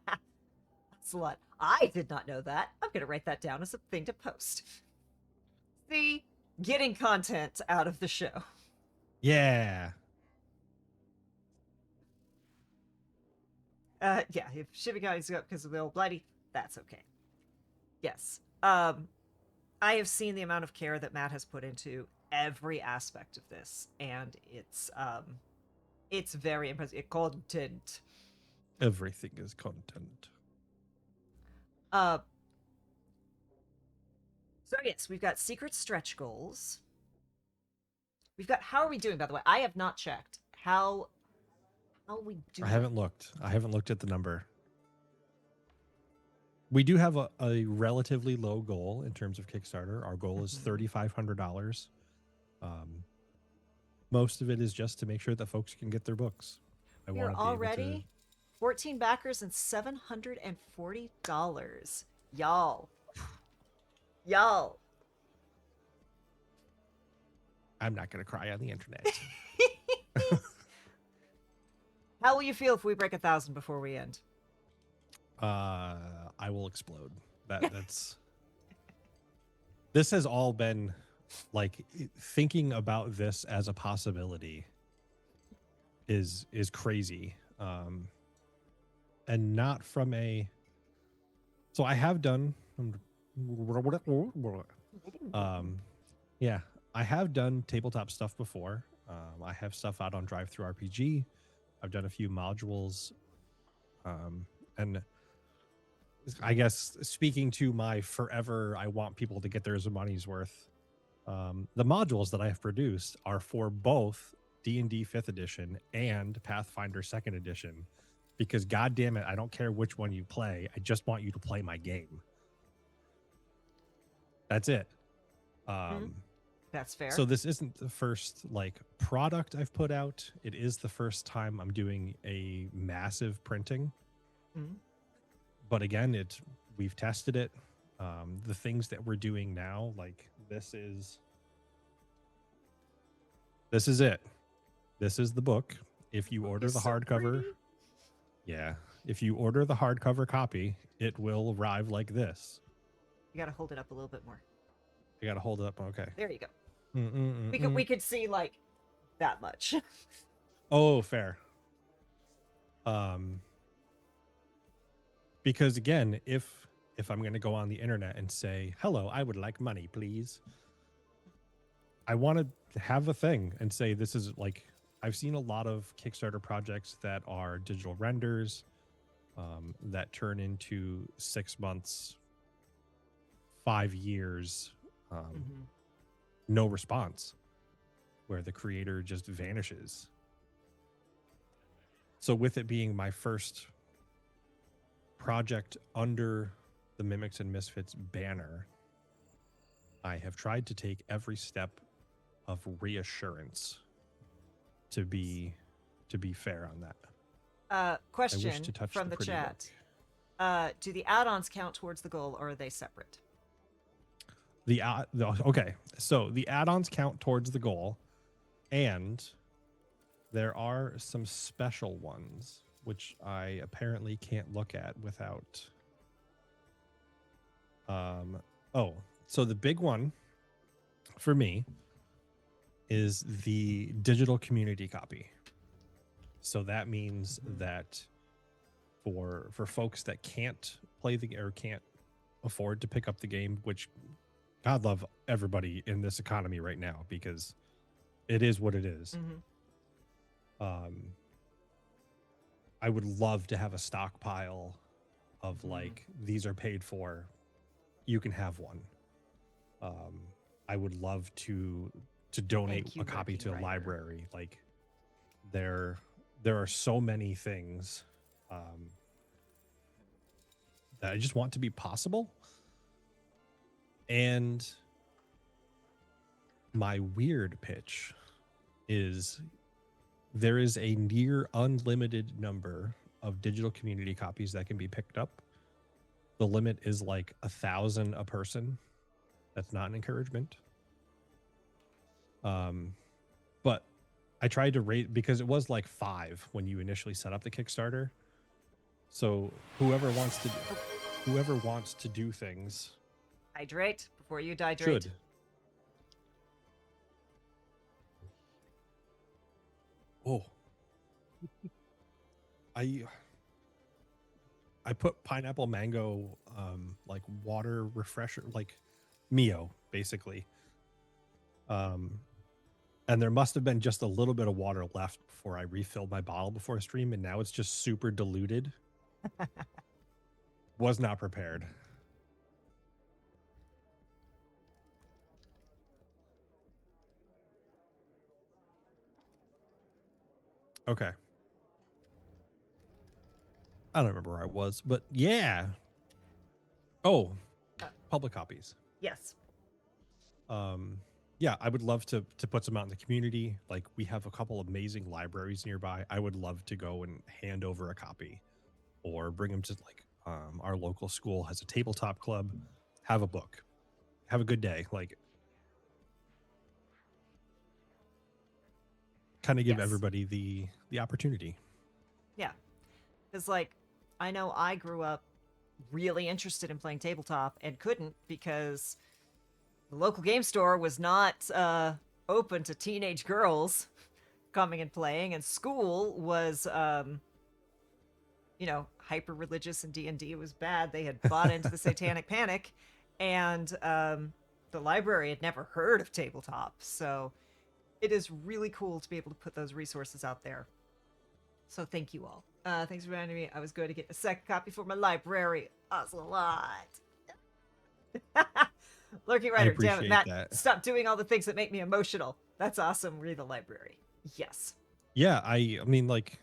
That's a lot. I did not know that. I'm going to write that down as a thing to post. See? Getting content out of the show. Yeah. Yeah, if shipping costs go up because of the old Blighty, that's okay. Yes. I have seen the amount of care that Matt has put into every aspect of this, and it's very impressive. Content. Everything is content. So yes, we've got secret stretch goals. We've got. How are we doing, by the way? I have not checked. How are we doing? I haven't looked. I haven't looked at the number. We do have a relatively low goal in terms of Kickstarter. Our goal is $3,500. Most of it is just to make sure that folks can get their books. We're already 14 backers and $740. Y'all. I'm not going to cry on the internet. How will you feel if we break 1,000 before we end? I will explode. That's. This has all been like thinking about this as a possibility is crazy. And not from a. So I have done. Yeah, I have done tabletop stuff before. I have stuff out on Drive-Thru RPG. I've done a few modules. And I guess speaking to my forever, I want people to get their money's worth. The modules that I have produced are for both D&D 5th edition and Pathfinder 2nd edition, because God damn it, I don't care which one you play. I just want you to play my game. That's it. That's fair. So this isn't the first like product I've put out. It is the first time I'm doing a massive printing. But again, we've tested it. The things that we're doing now, like this is it. This is the book. If you order the hardcover, if you order the hardcover copy, it will arrive like this. You got to hold it up a little bit more. You got to hold it up. Okay. There you go. We could see like that much. Oh, fair. Because again, if I'm going to go on the internet and say, "Hello, I would like money, please," I want to have a thing and say this is like, I've seen a lot of Kickstarter projects that are digital renders that turn into 6 months, 5 years, no response, where the creator just vanishes. So with it being my first project under the Mimics and Misfits banner, I have tried to take every step of reassurance to be fair on that. Question from the chat. Do the add-ons count towards the goal, or are they separate? Okay, so the add-ons count towards the goal, and there are some special ones which I apparently can't look at without. So the big one for me is the digital community copy. So that means that for folks that can't play or can't afford to pick up the game, which God love everybody in this economy right now, because it is what it is. I would love to have a stockpile of like, these are paid for, you can have one. I would love to donate a copy to a library. Like there are so many things that I just want to be possible. And my weird pitch is there is a near unlimited number of digital community copies that can be picked up. The limit is like 1,000 a person. That's not an encouragement. But I tried to rate, because it was like 5 when you initially set up the Kickstarter. So whoever wants to do things, hydrate before you dihydrate. Should. Oh. I put pineapple mango like water refresher, like Mio basically. And there must have been just a little bit of water left before I refilled my bottle before stream, and now it's just super diluted. Was not prepared. Okay. I don't remember where I was, but yeah. Oh, public copies. Yes. Yeah, I would love to put some out in the community. Like, we have a couple amazing libraries nearby. I would love to go and hand over a copy or bring them to like our local school has a tabletop club, have a book, have a good day. Like, kind of give Yes. everybody the opportunity. Yeah. Because, like, I know I grew up really interested in playing tabletop and couldn't because the local game store was not open to teenage girls coming and playing, and school was, hyper religious, and D&D was bad. They had bought into the Satanic Panic, and the library had never heard of tabletop. So it is really cool to be able to put those resources out there. So thank you all. Thanks for reminding me. I was going to get a second copy for my library. Ocelot. Lurking Rider, damn it, Matt. That. Stop doing all the things that make me emotional. That's awesome. Read the library. Yes. Yeah, I mean, like,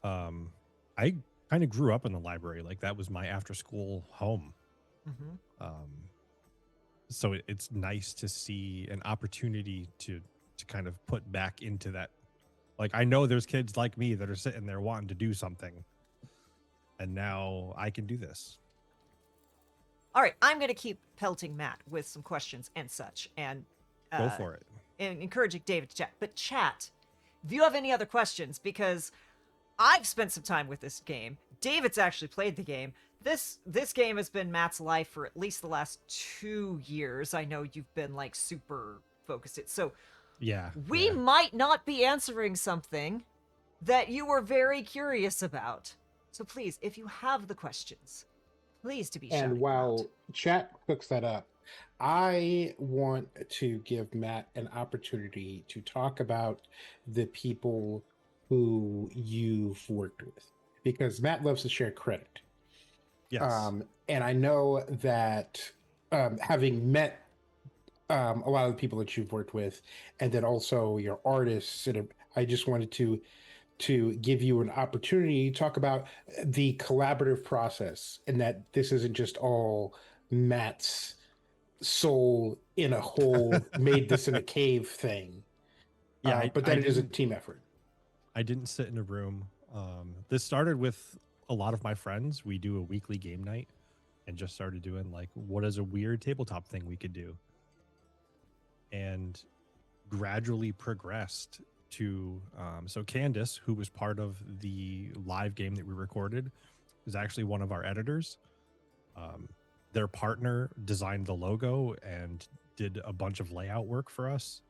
I kind of grew up in the library. Like, that was my after school home. Mm-hmm. So it's nice to see an opportunity to kind of put back into that. Like, I know there's kids like me that are sitting there wanting to do something, and now I can do this. All right, I'm going to keep pelting Matt with some questions and such, and go for it. And encouraging David to chat. But chat, if you have any other questions, because I've spent some time with this game. David's actually played the game. This game has been Matt's life for at least the last 2 years. I know you've been like super focused. So yeah, we might not be answering something that you were very curious about. So please, if you have the questions, please to be shouting. And while chat cooks that up, I want to give Matt an opportunity to talk about the people who you've worked with, because Matt loves to share credit. Yes. And I know that having met a lot of the people that you've worked with, and then also your artists, and I just wanted to give you an opportunity to talk about the collaborative process, and that this isn't just all Matt's soul in a hole made this in a cave thing. Yeah, but that it is a team effort. I didn't sit in a room. This started with a lot of my friends. We do a weekly game night and just started doing like, what is a weird tabletop thing we could do? And gradually progressed to, so Candace, who was part of the live game that we recorded, is actually one of our editors. Their partner designed the logo and did a bunch of layout work for us.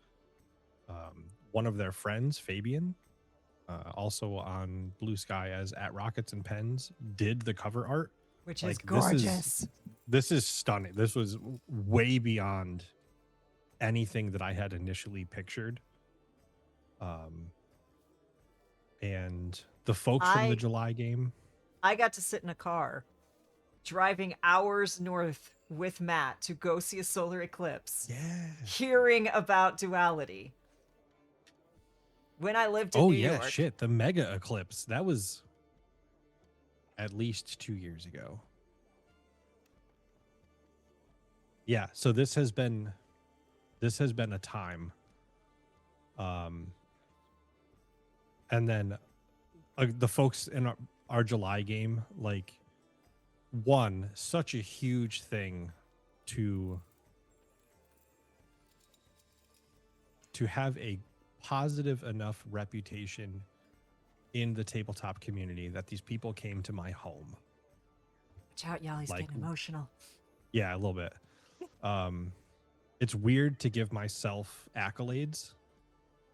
One of their friends, Fabian, also on Bsky as at Rockets and Pens, did the cover art, which is gorgeous. This is stunning. This was way beyond anything that I had initially pictured. And the folks from the July game, I got to sit in a car driving hours north with Matt to go see a solar eclipse. Yeah. Hearing about Duality. When I lived in New York. Shit, the mega eclipse. That was at least 2 years ago. Yeah, so this has been a time. And then the folks in our July game, like, one, such a huge thing to have a positive enough reputation in the tabletop community that these people came to my home. Watch out, y'all. He's getting emotional. Yeah, a little bit. It's weird to give myself accolades,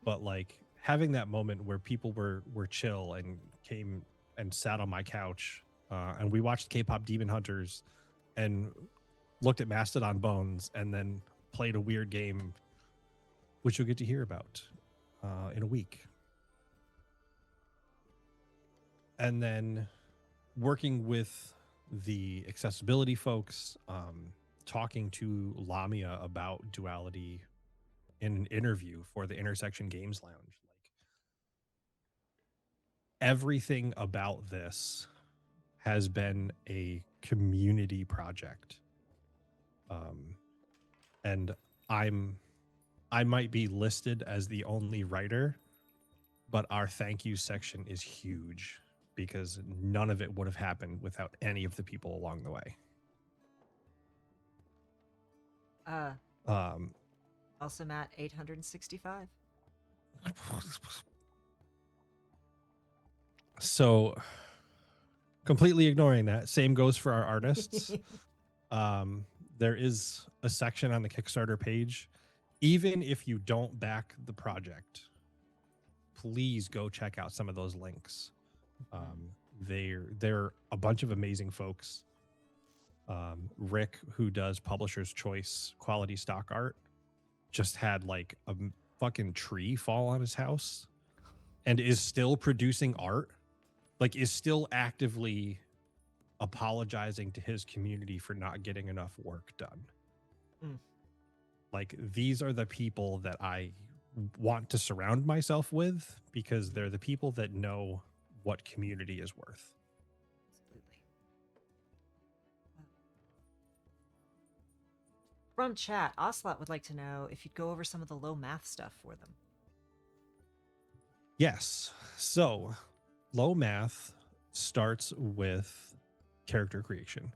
but like having that moment where people were chill and came and sat on my couch, and we watched K-pop Demon Hunters and looked at Mastodon Bones and then played a weird game, which you'll get to hear about in a week. And then working with the accessibility folks, talking to Lamia about Duality in an interview for the Intersection Games Lounge. Like, everything about this has been a community project. And I might be listed as the only writer, but our thank you section is huge because none of it would have happened without any of the people along the way. Also, Matt, 865. So, completely ignoring that, same goes for our artists. There is a section on the Kickstarter page. Even if you don't back the project, please go check out some of those links. They're a bunch of amazing folks. Rick, who does Publisher's Choice quality stock art, just had like a fucking tree fall on his house and is still producing art, like is still actively apologizing to his community for not getting enough work done. Like, these are the people that I want to surround myself with because they're the people that know what community is worth. Absolutely. From chat, Ocelot would like to know if you'd go over some of the low math stuff for them. Yes. So, low math starts with character creation.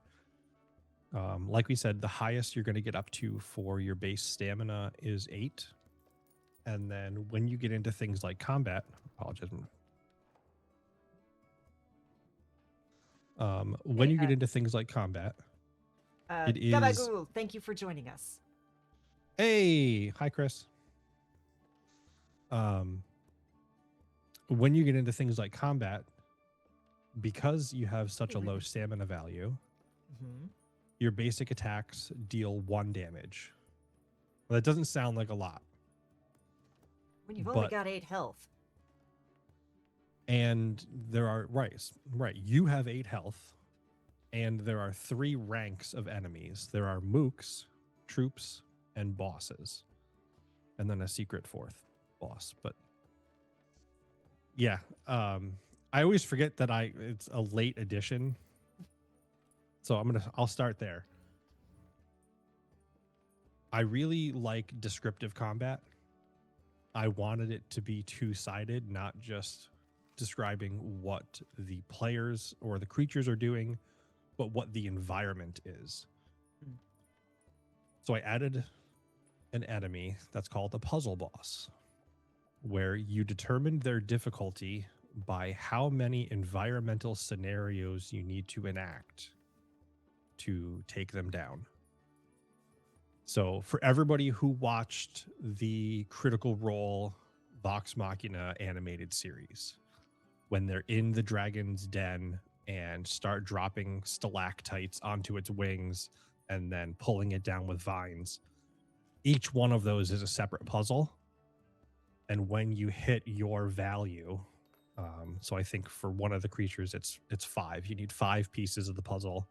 Like we said, the highest you're going to get up to for your base stamina is 8. And then when you get into things like combat, apologize. When you get into things like combat, it is... Gabagool, thank you for joining us. Hey, hi, Chris. When you get into things like combat, because you have such a low stamina value, your basic attacks deal 1 damage. Well, that doesn't sound like a lot. When you've only got 8 health. And there are, right, you have 8 health, and there are 3 ranks of enemies. There are mooks, troops, and bosses. And then a secret 4th boss. But yeah, I always forget that it's a late edition. So I'll start there. I really like descriptive combat. I wanted it to be 2-sided, not just describing what the players or the creatures are doing, but what the environment is. So I added an enemy that's called a puzzle boss, where you determine their difficulty by how many environmental scenarios you need to enact to take them down. So for everybody who watched the Critical Role Vox Machina animated series, when they're in the dragon's den and start dropping stalactites onto its wings and then pulling it down with vines, each one of those is a separate puzzle. And when you hit your value, so I think for one of the creatures, it's 5. You need 5 pieces of the puzzle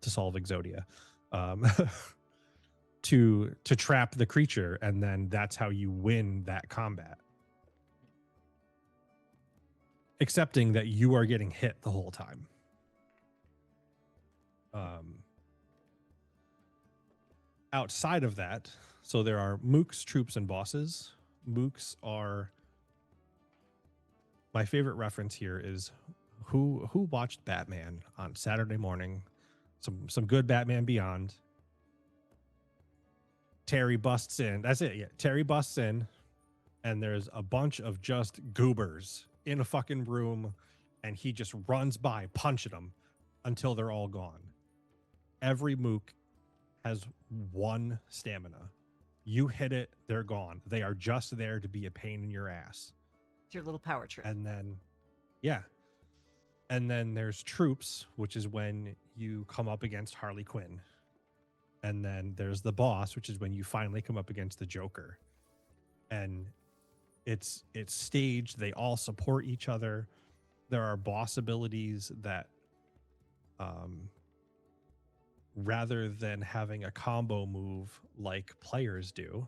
to solve Exodia, to trap the creature, and then that's how you win that combat. Accepting that you are getting hit the whole time. Outside of that, so there are mooks, troops, and bosses. Mooks are... My favorite reference here is who watched Batman on Saturday morning? Some good Batman Beyond. Terry busts in. That's it. Yeah, Terry busts in, and there's a bunch of just goobers in a fucking room, and he just runs by punching them until they're all gone. Every mook has 1 stamina. You hit it, they're gone. They are just there to be a pain in your ass. It's your little power trip. And then, yeah. And then there's troops, which is when you come up against Harley Quinn. And then there's the boss, which is when you finally come up against the Joker. And it's staged. They all support each other. There are boss abilities that, rather than having a combo move like players do,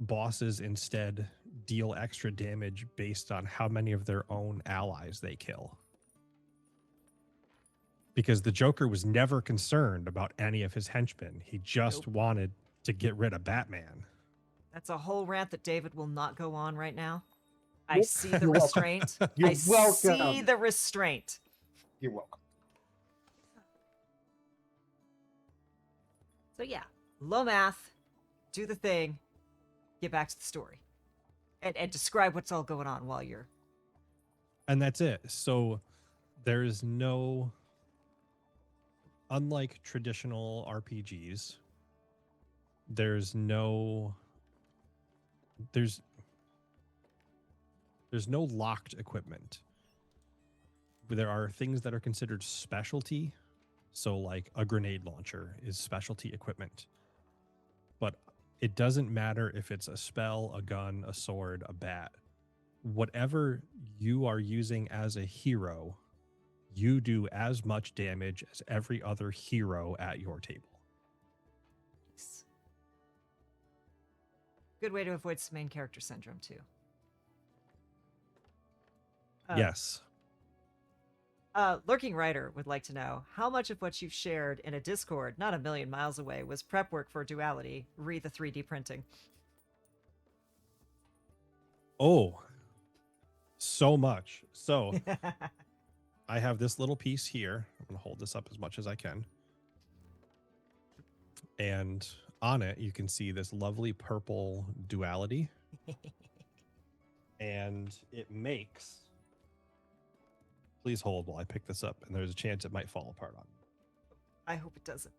bosses instead deal extra damage based on how many of their own allies they kill. Because the Joker was never concerned about any of his henchmen. He just wanted to get rid of Batman. That's a whole rant that David will not go on right now. I see the You're restraint. You're I welcome. see the restraint. You're welcome. So yeah, low math, do the thing, get back to the story. And describe what's all going on while you're... And that's it. So there's no... Unlike traditional RPGs, there's no locked equipment. There are things that are considered specialty. So like a grenade launcher is specialty equipment. But it doesn't matter if it's a spell, a gun, a sword, a bat. Whatever you are using as a hero, you do as much damage as every other hero at your table. Good way to avoid some main character syndrome, too. Yes. Lurking Writer would like to know, how much of what you've shared in a Discord, not a million miles away, was prep work for Duality, re the 3D printing? Oh, so much. So I have this little piece here. I'm going to hold this up as much as I can. And on it, you can see this lovely purple Duality. And it makes... Please hold while I pick this up, and there's a chance it might fall apart on me. I hope it doesn't.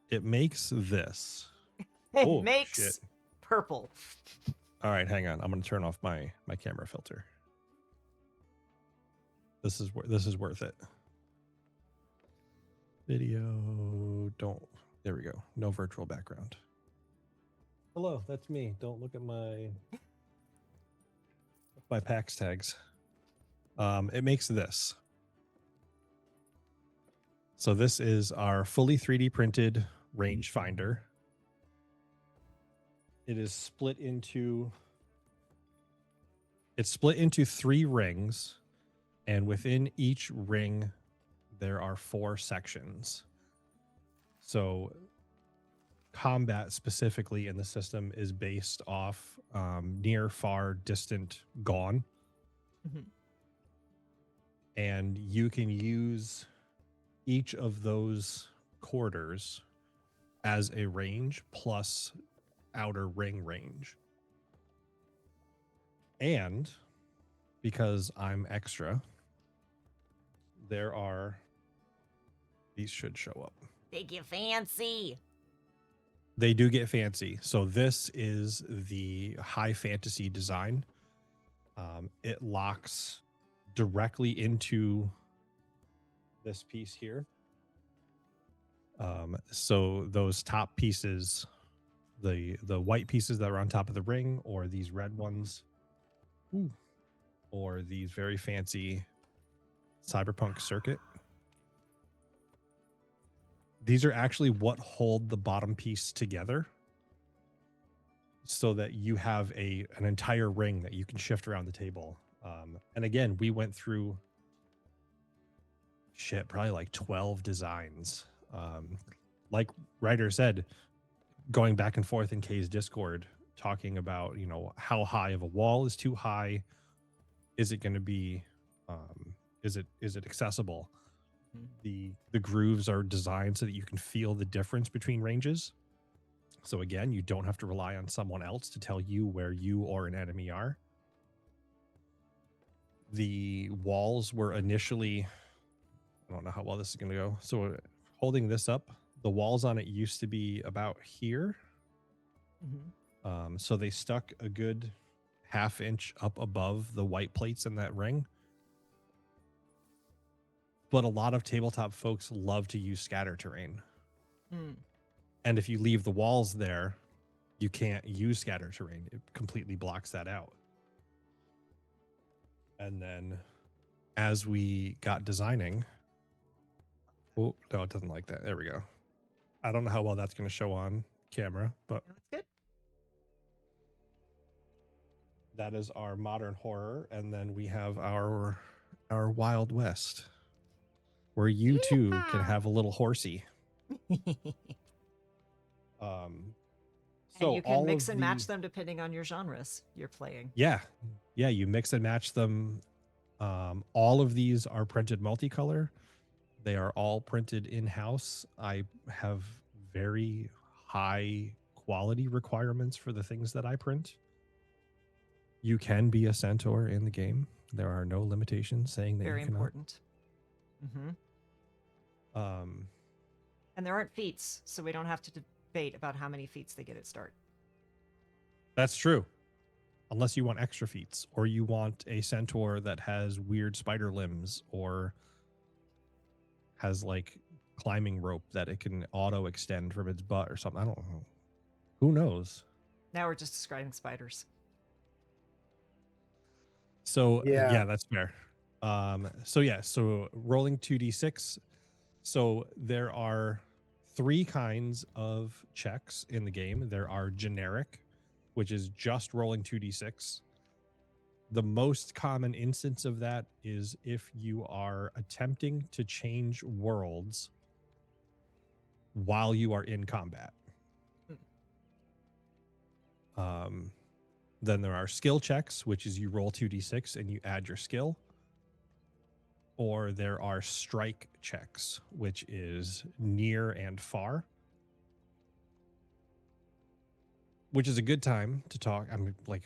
It makes this. It makes shit. purple. All right, hang on. I'm going to turn off my camera filter. This is worth it. Video, don't. There we go. No virtual background. Hello, that's me. Don't look at my PAX tags. It makes this. So this is our fully 3D printed rangefinder. It is split into 3 rings, and within each ring there are 4 sections. So combat specifically in the system is based off near, far, distant, gone. Mm-hmm. And you can use each of those quarters as a range plus outer ring range. And because I'm extra, these should show up. They get fancy. They do get fancy. So this is the high fantasy design. It locks directly into this piece here. So those top pieces, the white pieces that are on top of the ring, or these red ones, or these very fancy cyberpunk circuit. These are actually what hold the bottom piece together so that you have an entire ring that you can shift around the table. And again, we went through probably like 12 designs. Like Ryder said, going back and forth in Kay's Discord, talking about, how high of a wall is too high. Is it going to be, is it accessible? The grooves are designed so that you can feel the difference between ranges. So again, you don't have to rely on someone else to tell you where you or an enemy are. The walls were initially, I don't know how well this is going to go. So holding this up, the walls on it used to be about here. Mm-hmm. So they stuck a good ½ inch up above the white plates in that ring. But a lot of tabletop folks love to use scatter terrain. And if you leave the walls there, you can't use scatter terrain. It completely blocks that out. And then as we got designing, oh, no, it doesn't like that. There we go. I don't know how well that's going to show on camera, but That's good. that is our modern horror, and then we have our Wild West, where you too can have a little horsey. And you can mix and match them depending on your genres you're playing. Yeah, you mix and match them. All of these are printed multicolor. They are all printed in-house. I have very high quality requirements for the things that I print. You can be a centaur in the game. There are no limitations saying that Very you cannot. important. And there aren't feats, so we don't have to debate about how many feats they get at start. That's true. Unless you want extra feats, or you want a centaur that has weird spider limbs, or has like climbing rope that it can auto extend from its butt or something. I don't know. Who knows? Now we're just describing spiders. So yeah, that's fair. So rolling 2d6. So there are 3 kinds of checks in the game. There are generic, which is just rolling 2d6. The most common instance of that is if you are attempting to change worlds while you are in combat. Then there are skill checks, which is you roll 2d6 and you add your skill. Or there are strike checks, which is near and far. Which is a good time to talk. I'm like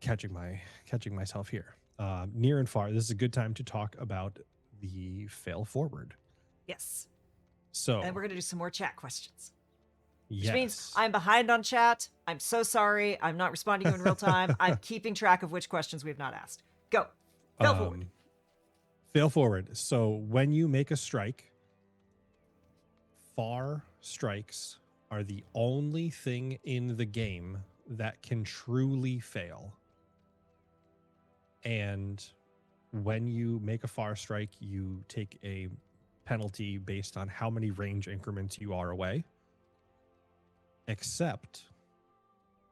catching myself here. Near and far. This is a good time to talk about the fail forward. Yes. So, and we're gonna do some more chat questions. Yes. Which means I'm behind on chat. I'm so sorry. I'm not responding to you in real time. I'm keeping track of which questions we've not asked. Go. Fail forward. Fail forward. So when you make a strike, far strikes are the only thing in the game that can truly fail. And when you make a far strike, you take a penalty based on how many range increments you are away. Except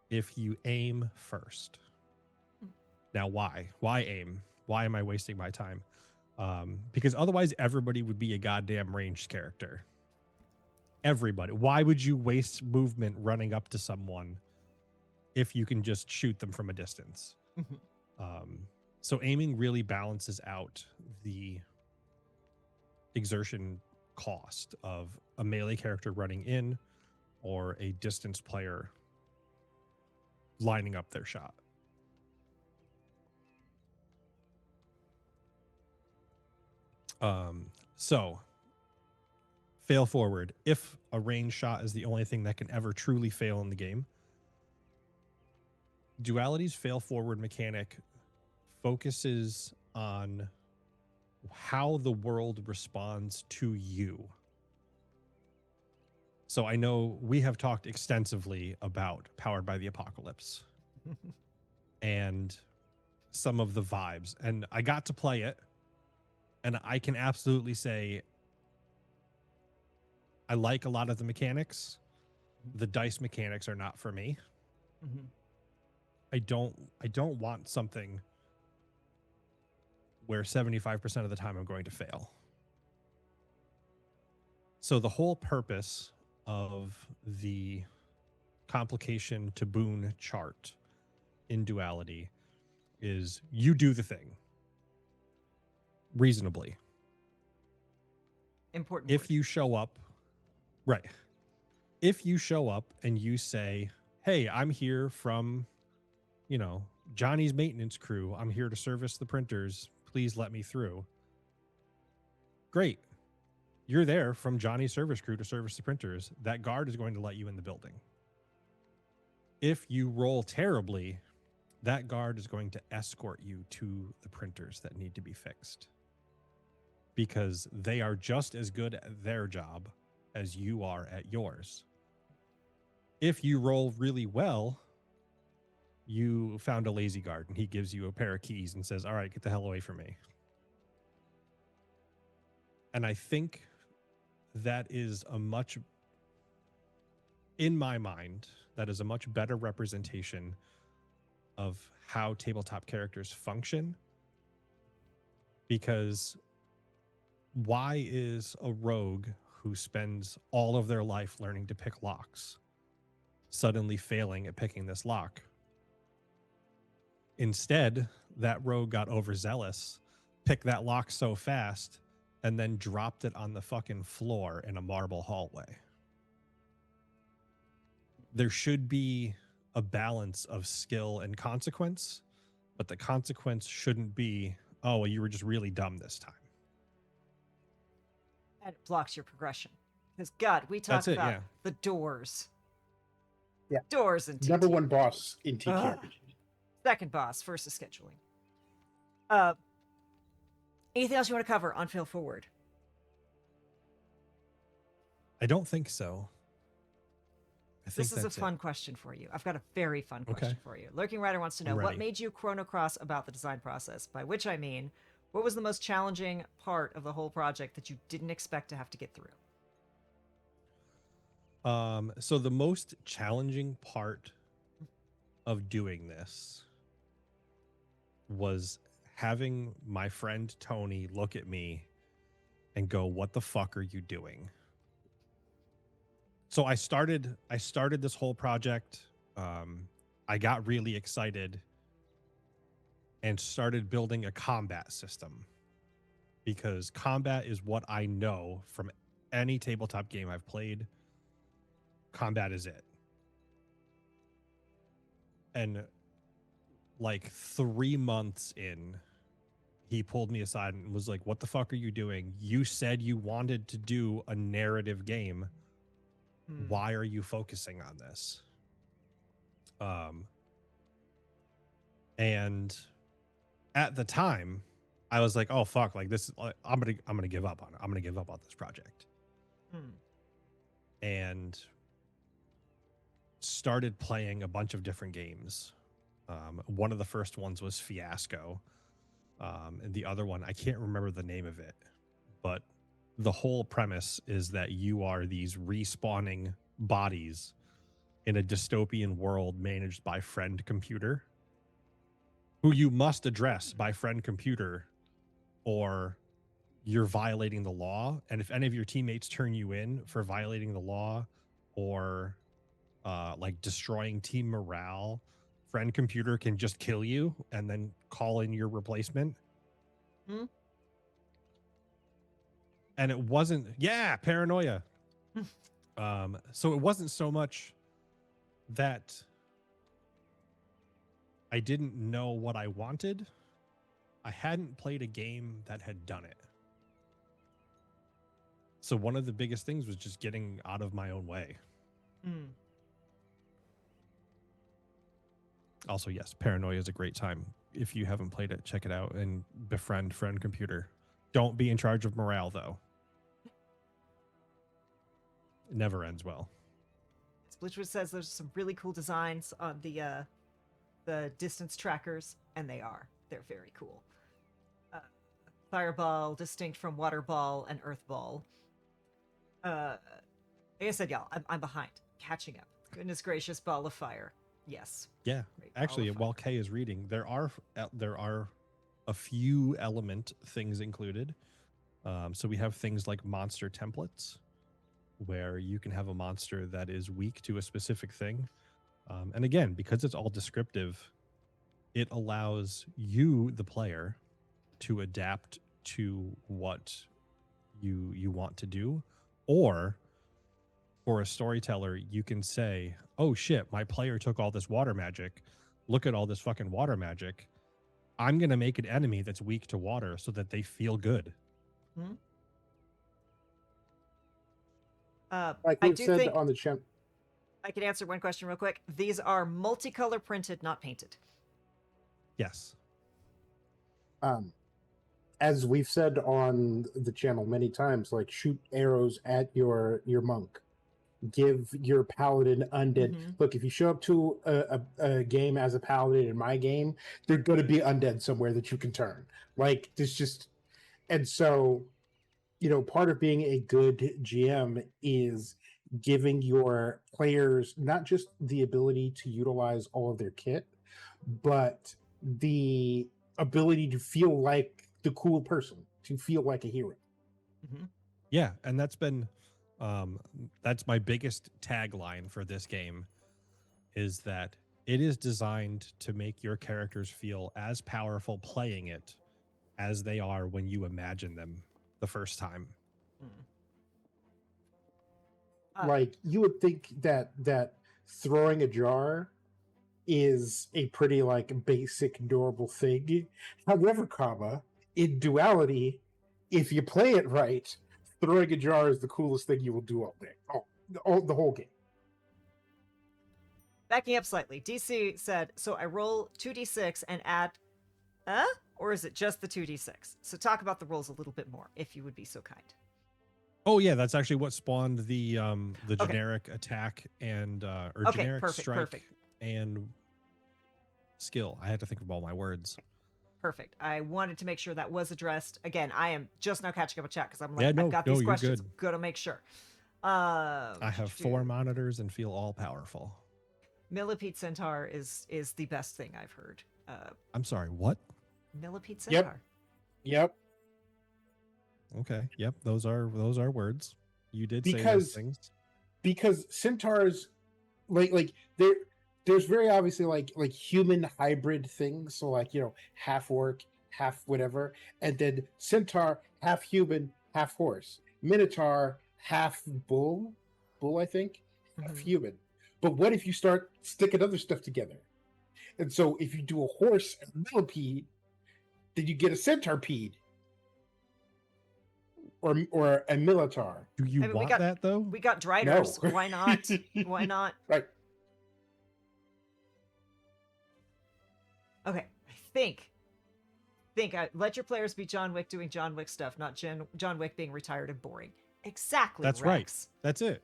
if you aim first. Now, why? Why aim? Why am I wasting my time? Because otherwise everybody would be a goddamn ranged character. Everybody. Why would you waste movement running up to someone if you can just shoot them from a distance? So aiming really balances out the exertion cost of a melee character running in or a distance player lining up their shot. So fail forward. If a range shot is the only thing that can ever truly fail in the game, Duality's fail forward mechanic focuses on how the world responds to you. So I know we have talked extensively about Powered by the Apocalypse and some of the vibes, and I got to play it, and I can absolutely say I like a lot of the mechanics. The dice mechanics are not for me. I don't want something where 75% of the time I'm going to fail. So the whole purpose of the complication to boon chart in Duality is you do the thing reasonably. Important. If you show up, right. If you show up and you say, hey, I'm here from, Johnny's maintenance crew. I'm here to service the printers. Please let me through. Great. You're there from Johnny's service crew to service the printers. That guard is going to let you in the building. If you roll terribly, that guard is going to escort you to the printers that need to be fixed. Because they are just as good at their job as you are at yours. If you roll really well, you found a lazy guard and he gives you a pair of keys and says, all right, get the hell away from me. And I think that is a much in my mind, that is a much better representation of how tabletop characters function. Because why is a rogue who spends all of their life learning to pick locks suddenly failing at picking this lock? Instead, that rogue got overzealous, picked that lock so fast, and then dropped it on the fucking floor in a marble hallway. There should be a balance of skill and consequence, but the consequence shouldn't be, oh, well, you were just really dumb this time. And it blocks your progression. Because, God, we talk about the doors. Yeah. Doors and Number one boss in TTRPG. Second boss versus scheduling. Anything else you want to cover on Fail Forward? I don't think so. This is a fun question for you. I've got a very fun question for you. Lurking Rider wants to know, what made you Chrono Cross about the design process? By which I mean, what was the most challenging part of the whole project that you didn't expect to have to get through? So the most challenging part of doing this was having my friend Tony look at me and go, "What the fuck are you doing?" So I started this whole project. I got really excited and started building a combat system, because combat is what I know from any tabletop game I've played. Combat is it. And like 3 months in, he pulled me aside and was like, "What the fuck are you doing? You said you wanted to do a narrative game. Why are you focusing on this?" And at the time, I was like, "Oh fuck! Like this, I'm gonna give up on it. I'm gonna give up on this project." And started playing a bunch of different games. One of the first ones was Fiasco, and the other one, I can't remember the name of it, but the whole premise is that you are these respawning bodies in a dystopian world managed by friend computer, who you must address by friend computer, or you're violating the law. And if any of your teammates turn you in for violating the law or like destroying team morale, friend computer can just kill you and then call in your replacement. And it wasn't, paranoia. So it wasn't so much that I didn't know what I wanted. I hadn't played a game that had done it. So one of the biggest things was just getting out of my own way. Also, yes, Paranoia is a great time. If you haven't played it, check it out and befriend friend computer. Don't be in charge of morale, though. It never ends well. Splitchwood says there's some really cool designs on the distance trackers, and they're very cool. Fireball, distinct from Water Ball and Earth Ball. Like I said, y'all, I'm behind, catching up. Goodness gracious, Ball of Fire. Yes. Yeah. Actually, while Kay is reading, there are a few element things included. So we have things like monster templates, where you can have a monster that is weak to a specific thing. And again, because it's all descriptive, it allows you, the player, to adapt to what you want to do. Or for a storyteller, you can say, "Oh shit, my player took all this water magic. Look at all this fucking water magic. I'm going to make an enemy that's weak to water so that they feel good." Like we've said on the channel. I can answer one question real quick. These are multicolor printed, not painted. Yes. As we've said on the channel many times, like shoot arrows at your monk. Give your paladin undead. Look, if you show up to a game as a paladin in my game, they're going to be undead somewhere that you can turn. Like, there's just... And so, part of being a good GM is giving your players not just the ability to utilize all of their kit, but the ability to feel like the cool person, to feel like a hero. Mm-hmm. Yeah, and that's my biggest tagline for this game, is that it is designed to make your characters feel as powerful playing it as they are when you imagine them the first time. Like, you would think that throwing a jar is a pretty like basic normal thing. However, in Duality, if you play it right, throwing a jar is the coolest thing you will do all day. The whole game. Backing up slightly, DC said, so I roll 2d6 and add, or is it just the 2d6? So talk about the rolls a little bit more, if you would be so kind. Oh yeah, that's actually what spawned the Okay. generic attack and or Okay, generic perfect, strike perfect. and skill. I had to think of all my words. Perfect. I wanted to make sure that was addressed. Again, I am just now catching up with chat because I'm like, Yeah, no, I've got no, these you're questions. good. I'm gonna make sure. I have 4 monitors and feel all powerful. Millipede Centaur is the best thing I've heard. I'm sorry, what? Millipede Centaur. Yep. Okay. Yep. Those are words. You did say those things. Because centaurs, like there's very obviously like human hybrid things. So like, you know, half orc, half whatever, and then centaur, half human, half horse. Minotaur, half bull, I think, half human. But what if you start sticking other stuff together? And so if you do a horse and a millipede, then you get a centaurpede. Or a minotaur. Do you want that though? We got driders. No. Why not? Why not? Right. Okay. I think let your players be John Wick doing John Wick stuff, not John Wick being retired and boring. Exactly. That's Rex. right. That's it.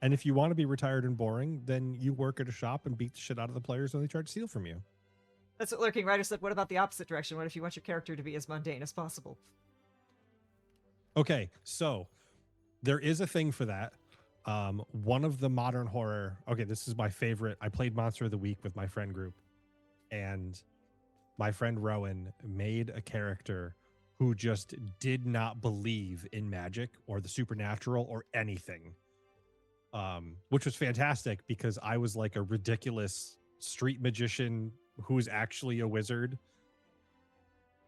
And if you want to be retired and boring, then you work at a shop and beat the shit out of the players when they try to steal from you. That's what Lurking Rider said. What about the opposite direction? What if you want your character to be as mundane as possible? Okay, so there is a thing for that. One of the modern horror. Okay, this is my favorite. I played Monster of the Week with my friend group, and my friend Rowan made a character who just did not believe in magic or the supernatural or anything, which was fantastic because I was like a ridiculous street magician who's actually a wizard.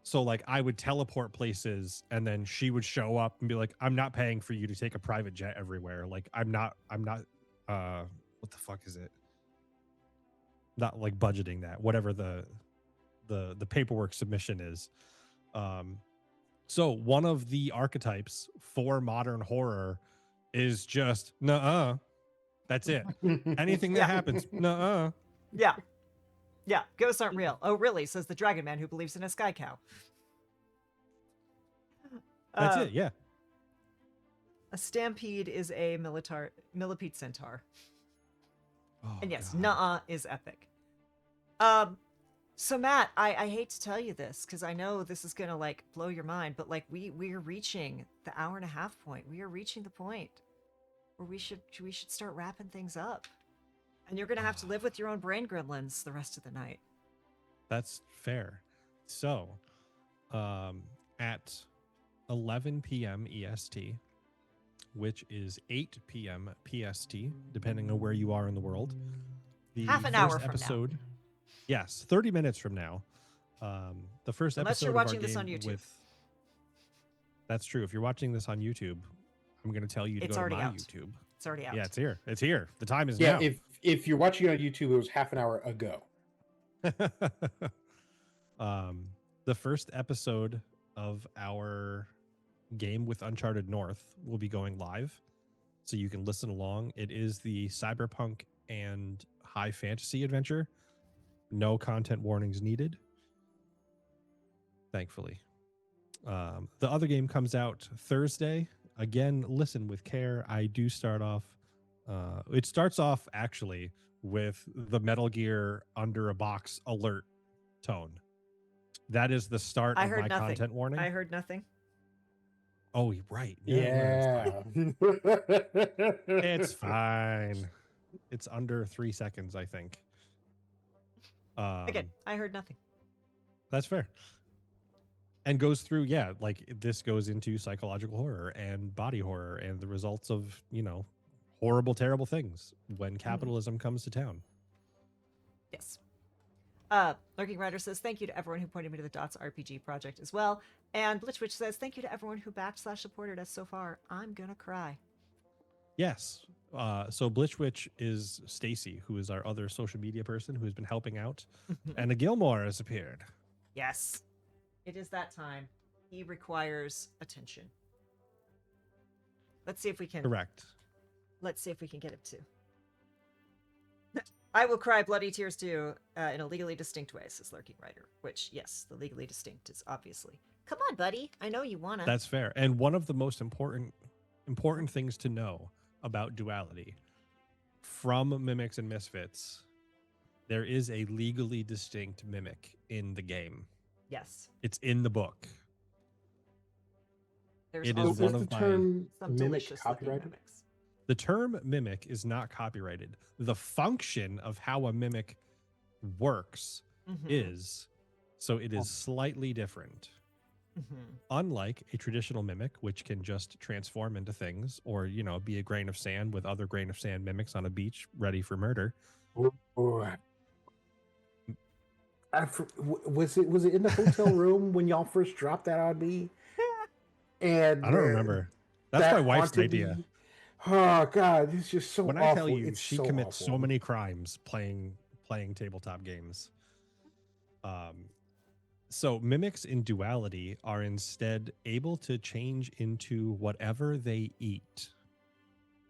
So like I would teleport places and then she would show up and be like, I'm not paying for you to take a private jet everywhere. Like I'm not what the fuck is it? Not like budgeting that, whatever the paperwork submission is. So one of the archetypes for modern horror is just nuh-uh. That's it. Anything that happens, nuh-uh. Yeah. Yeah, ghosts aren't real. Oh, really? Says the dragon man who believes in a sky cow. That's it, yeah. A stampede is a millipede centaur. Oh, and yes, God. nuh-uh is epic. So Matt, I hate to tell you this because I know this is gonna like blow your mind, but like we are reaching the 1.5 point. We are reaching the point where we should start wrapping things up. And you're going to have to live with your own brain gremlins the rest of the night. That's fair. So, at 11 p.m. EST, which is 8 p.m. PST, depending on where you are in the world, the half an hour from episode, now. Yes, 30 minutes from now. The first Unless episode you're watching of our this game on YouTube. That's true. If you're watching this on YouTube, I'm going to tell you to go to my YouTube. It's already out. Yeah, it's here. It's here. The time is now. Yeah, if you're watching on YouTube, it was half an hour ago. The first episode of our game with Uncharted North will be going live, so you can listen along. It is the cyberpunk and high fantasy adventure. No content warnings needed, thankfully. The other game comes out Thursday. Again, listen with care. I do start off. It starts off actually with the Metal Gear under a box alert tone. That is the start of my content warning. I heard nothing. Oh, right. Yeah. It's fine. It's under 3 seconds, I think. Again, I heard nothing. That's fair. And goes through, yeah, like this goes into psychological horror and body horror and the results of, horrible, terrible things when capitalism comes to town. Yes. Lurking Rider says, thank you to everyone who pointed me to the Dots RPG project as well. And Blitchwitch says, thank you to everyone who backed/supported us so far. I'm gonna cry. Yes. So Blitchwitch is Stacy, who is our other social media person who has been helping out. And a Gilmore has appeared. Yes. It is that time. He requires attention. Let's see if we can. Correct. Let's see if we can get him to. I will cry bloody tears too, in a legally distinct way, says Lurking Rider. Which, yes, the legally distinct is obviously. Come on, buddy. I know you wanna. That's fair. And one of the most important things to know about Duality from Mimics and Misfits, there is a legally distinct mimic in the game. Yes. It's in the book. There's It also is one of the my term some mimic delicious copyrighted? mimics. The term mimic is not copyrighted. The function of how a mimic works is, so it is slightly different. Unlike a traditional mimic, which can just transform into things or, be a grain of sand with other grain of sand mimics on a beach ready for murder. Was it in the hotel room when y'all first dropped that on me? And I don't remember. That's that my wife's haunted idea. me. Oh God, it's just so When awful. I tell you, it's she so commits awful. so many crimes playing tabletop games. So mimics in Duality are instead able to change into whatever they eat,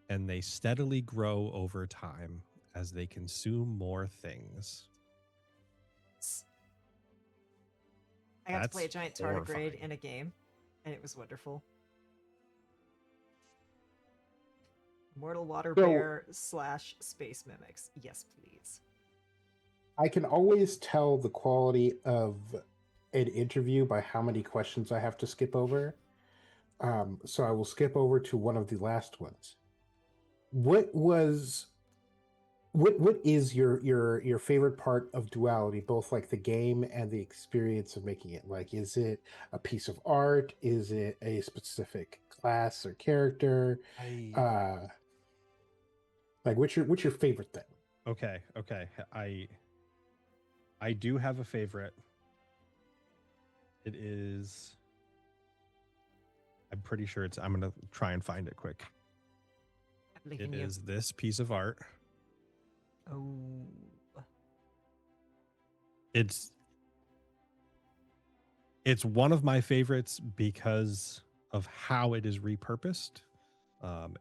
and they steadily grow over time as they consume more things. I got to play a giant tardigrade horrifying. in a game, and it was wonderful. Mortal water bear / space mimics. Yes, please. I can always tell the quality of an interview by how many questions I have to skip over. So I will skip over to one of the last ones. What is your favorite part of Duality, both like the game and the experience of making it? Like, is it a piece of art? Is it a specific class or character? Like what's your favorite thing? Okay. I do have a favorite. It is, I'm pretty sure I'm going to try and find it quick. It is this piece of art. Oh. It's one of my favorites because of how it is repurposed.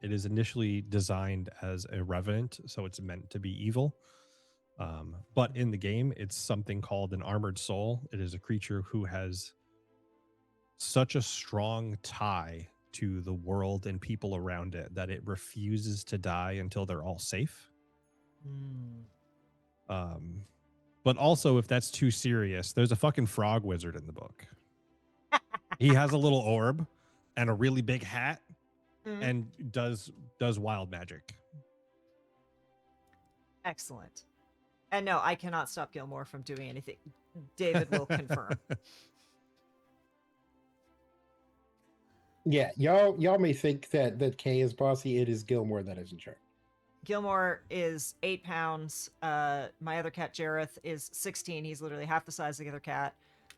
It is initially designed as a revenant, so it's meant to be evil. But in the game, it's something called an armored soul. It is a creature who has such a strong tie to the world and people around it that it refuses to die until they're all safe. But also, if that's too serious, there's a fucking frog wizard in the book. He has a little orb and a really big hat and does wild magic. Excellent. And no, I cannot stop Gilmore from doing anything. David will confirm. Yeah, y'all may think that Kay is bossy. It is Gilmore that is in charge. Gilmore is 8 pounds. My other cat, Jareth, is 16. He's literally half the size of the other cat.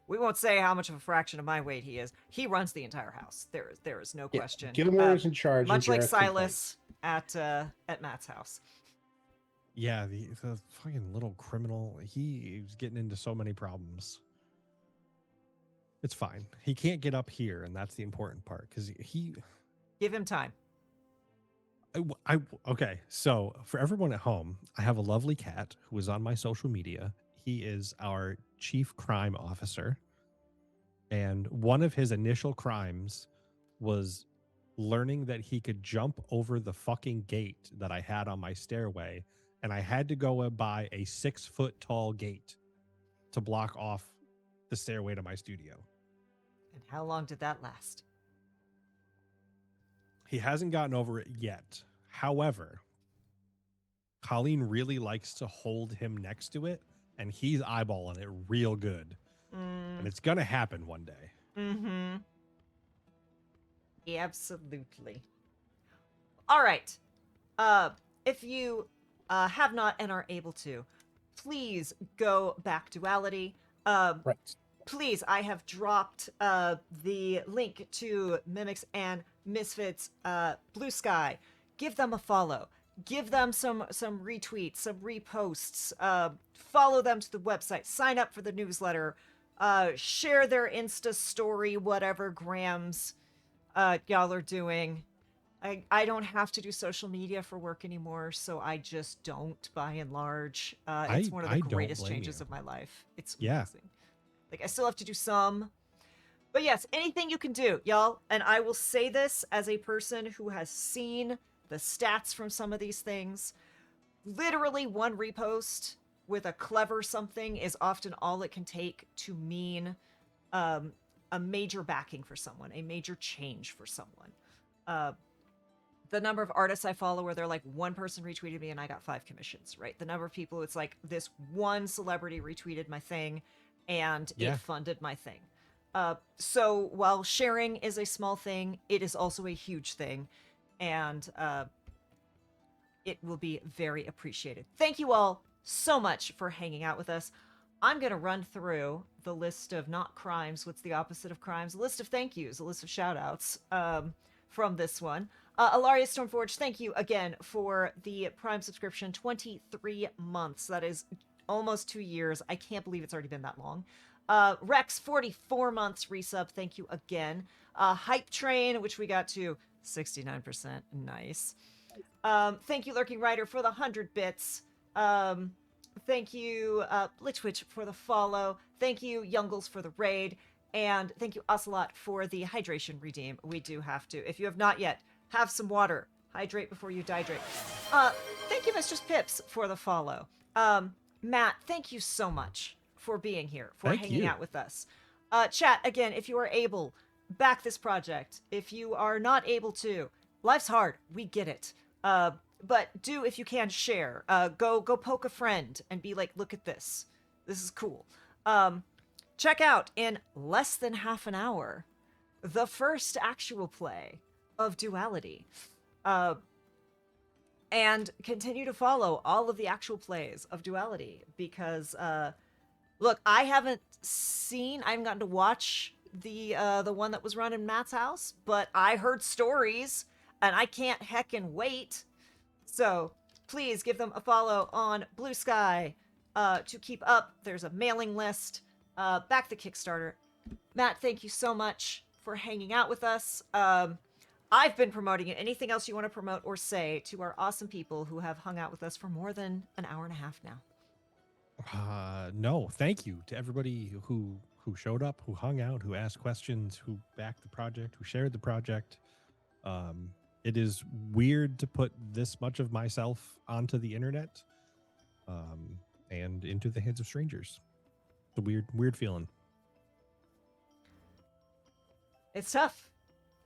We won't say how much of a fraction of my weight he is. He runs the entire house. There is no question. Gilmore is in charge. Much like Silas at Matt's house. Yeah, the fucking little criminal. He's getting into so many problems. It's fine. He can't get up here, and that's the important part because he. Give him time. Okay, so for everyone at home, I have a lovely cat who is on my social media. He is our chief crime officer. And one of his initial crimes was learning that he could jump over the fucking gate that I had on my stairway. And I had to go and buy a 6-foot tall gate to block off the stairway to my studio. And how long did that last? He hasn't gotten over it yet. However, Colleen really likes to hold him next to it, and he's eyeballing it real good. And it's going to happen one day. Mm-hmm. Absolutely. All right. If you have not and are able to, please go back Duality. Right. Please, I have dropped the link to Mimics and Misfits Bsky. Give them a follow. Give them some retweets, some reposts. Follow them to the website. Sign up for the newsletter. Share their Insta story, whatever grams y'all are doing. I don't have to do social media for work anymore, so I just don't, by and large. It's one of the greatest changes of my life. It's amazing. Like, I still have to do some. But yes, anything you can do, y'all. And I will say this as a person who has seen the stats from some of these things. Literally one repost with a clever something is often all it can take to mean a major backing for someone, a major change for someone. The number of artists I follow where they're like, one person retweeted me and I got 5 commissions, right? The number of people, it's like this one celebrity retweeted my thing and it funded my thing. So while sharing is a small thing, it is also a huge thing. And it will be very appreciated. Thank you all so much for hanging out with us. I'm going to run through the list of not crimes. What's the opposite of crimes? A list of thank yous, a list of shout outs from this one. Alaria Stormforge, thank you again for the Prime subscription. 23 months. That is almost 2 years. I can't believe it's already been that long. Rex, 44 months resub. Thank you again. Hype Train, which we got to 69%. Nice. Thank you, Lurking Rider, for the 100 bits. Thank you, Blitchwitch, for the follow. Thank you, Youngles, for the raid. And thank you, Ocelot, for the hydration redeem. We do have to. If you have not yet, have some water. Hydrate before you dihydrate. Thank you, Mistress Pips, for the follow. Matt, thank you so much for being here, for hanging out with us. Chat, again, if you are able, back this project. If you are not able to, life's hard. We get it. But do, if you can, share. Go poke a friend and be like, look at this. This is cool. Check out, in less than half an hour, the first actual play of Duality. And continue to follow all of the actual plays of Duality, because, look, I haven't gotten to watch the one that was run in Matt's house, but I heard stories, and I can't heckin' wait. So please give them a follow on Bsky to keep up. There's a mailing list. Back the Kickstarter. Matt, thank you so much for hanging out with us. I've been promoting it. Anything else you want to promote or say to our awesome people who have hung out with us for more than an hour and a half now? No, thank you to everybody who showed up, who hung out, who asked questions, who backed the project, who shared the project. It is weird to put this much of myself onto the internet and into the hands of strangers. It's a weird feeling. It's tough.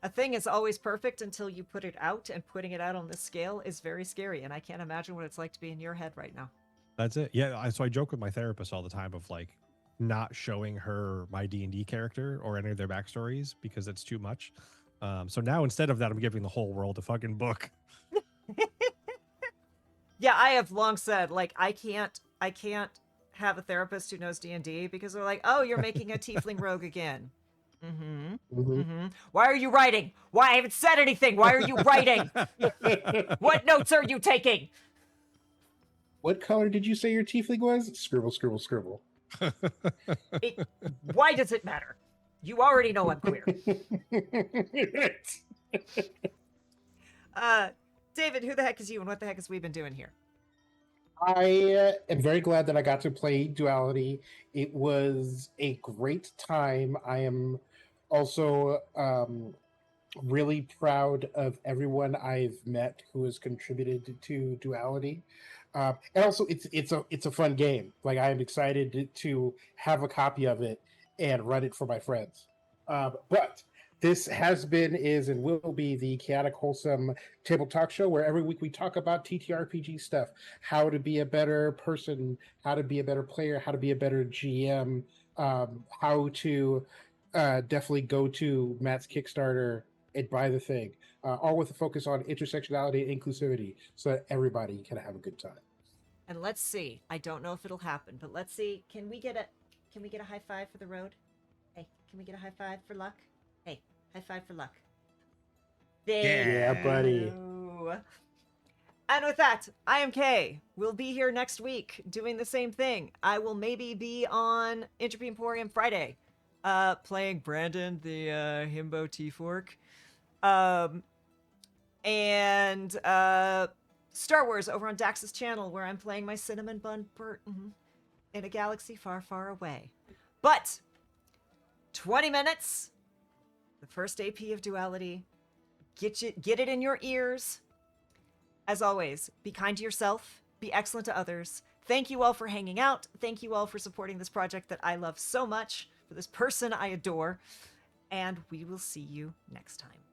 A thing is always perfect until you put it out, and putting it out on this scale is very scary, and I can't imagine what it's like to be in your head right now. That's it. Yeah, so I joke with my therapist all the time of like not showing her my D&D character or any of their backstories because it's too much. So now instead of that, I'm giving the whole world a fucking book. Yeah, I have long said, like, I can't have a therapist who knows D&D because they're like, oh, you're making a tiefling rogue again. Why are you writing? Why? I haven't said anything. Why are you writing? What notes are you taking? What color did you say your tiefling was? Scribble, scribble, scribble. Why does it matter? You already know I'm queer. David, who the heck is you, and what the heck has we been doing here? I am very glad that I got to play Duality. It was a great time. I am also really proud of everyone I've met who has contributed to Duality. And also, it's a fun game. Like, I am excited to have a copy of it and run it for my friends. But This has been, is, and will be the Chaotic Wholesome Table Talk Show, where every week we talk about TTRPG stuff, how to be a better person, how to be a better player, how to be a better GM, how to definitely go to Matt's Kickstarter and buy the thing, all with a focus on intersectionality and inclusivity, so that everybody can have a good time. And let's see. I don't know if it'll happen, but let's see. Can we get a high five for the road? Hey, can we get a high five for luck? Hey, high five for luck. Yeah, buddy. And with that, I am Kay. We'll be here next week doing the same thing. I will maybe be on Entropy Emporium Friday, playing Brandon, the himbo T-Fork. And Star Wars over on Dax's channel, where I'm playing my Cinnamon Bun Burton in a galaxy far, far away. But 20 minutes, the first AP of Duality. Get it in your ears. As always, be kind to yourself, be excellent to others. Thank you all for hanging out. Thank you all for supporting this project that I love so much, for this person I adore. And we will see you next time.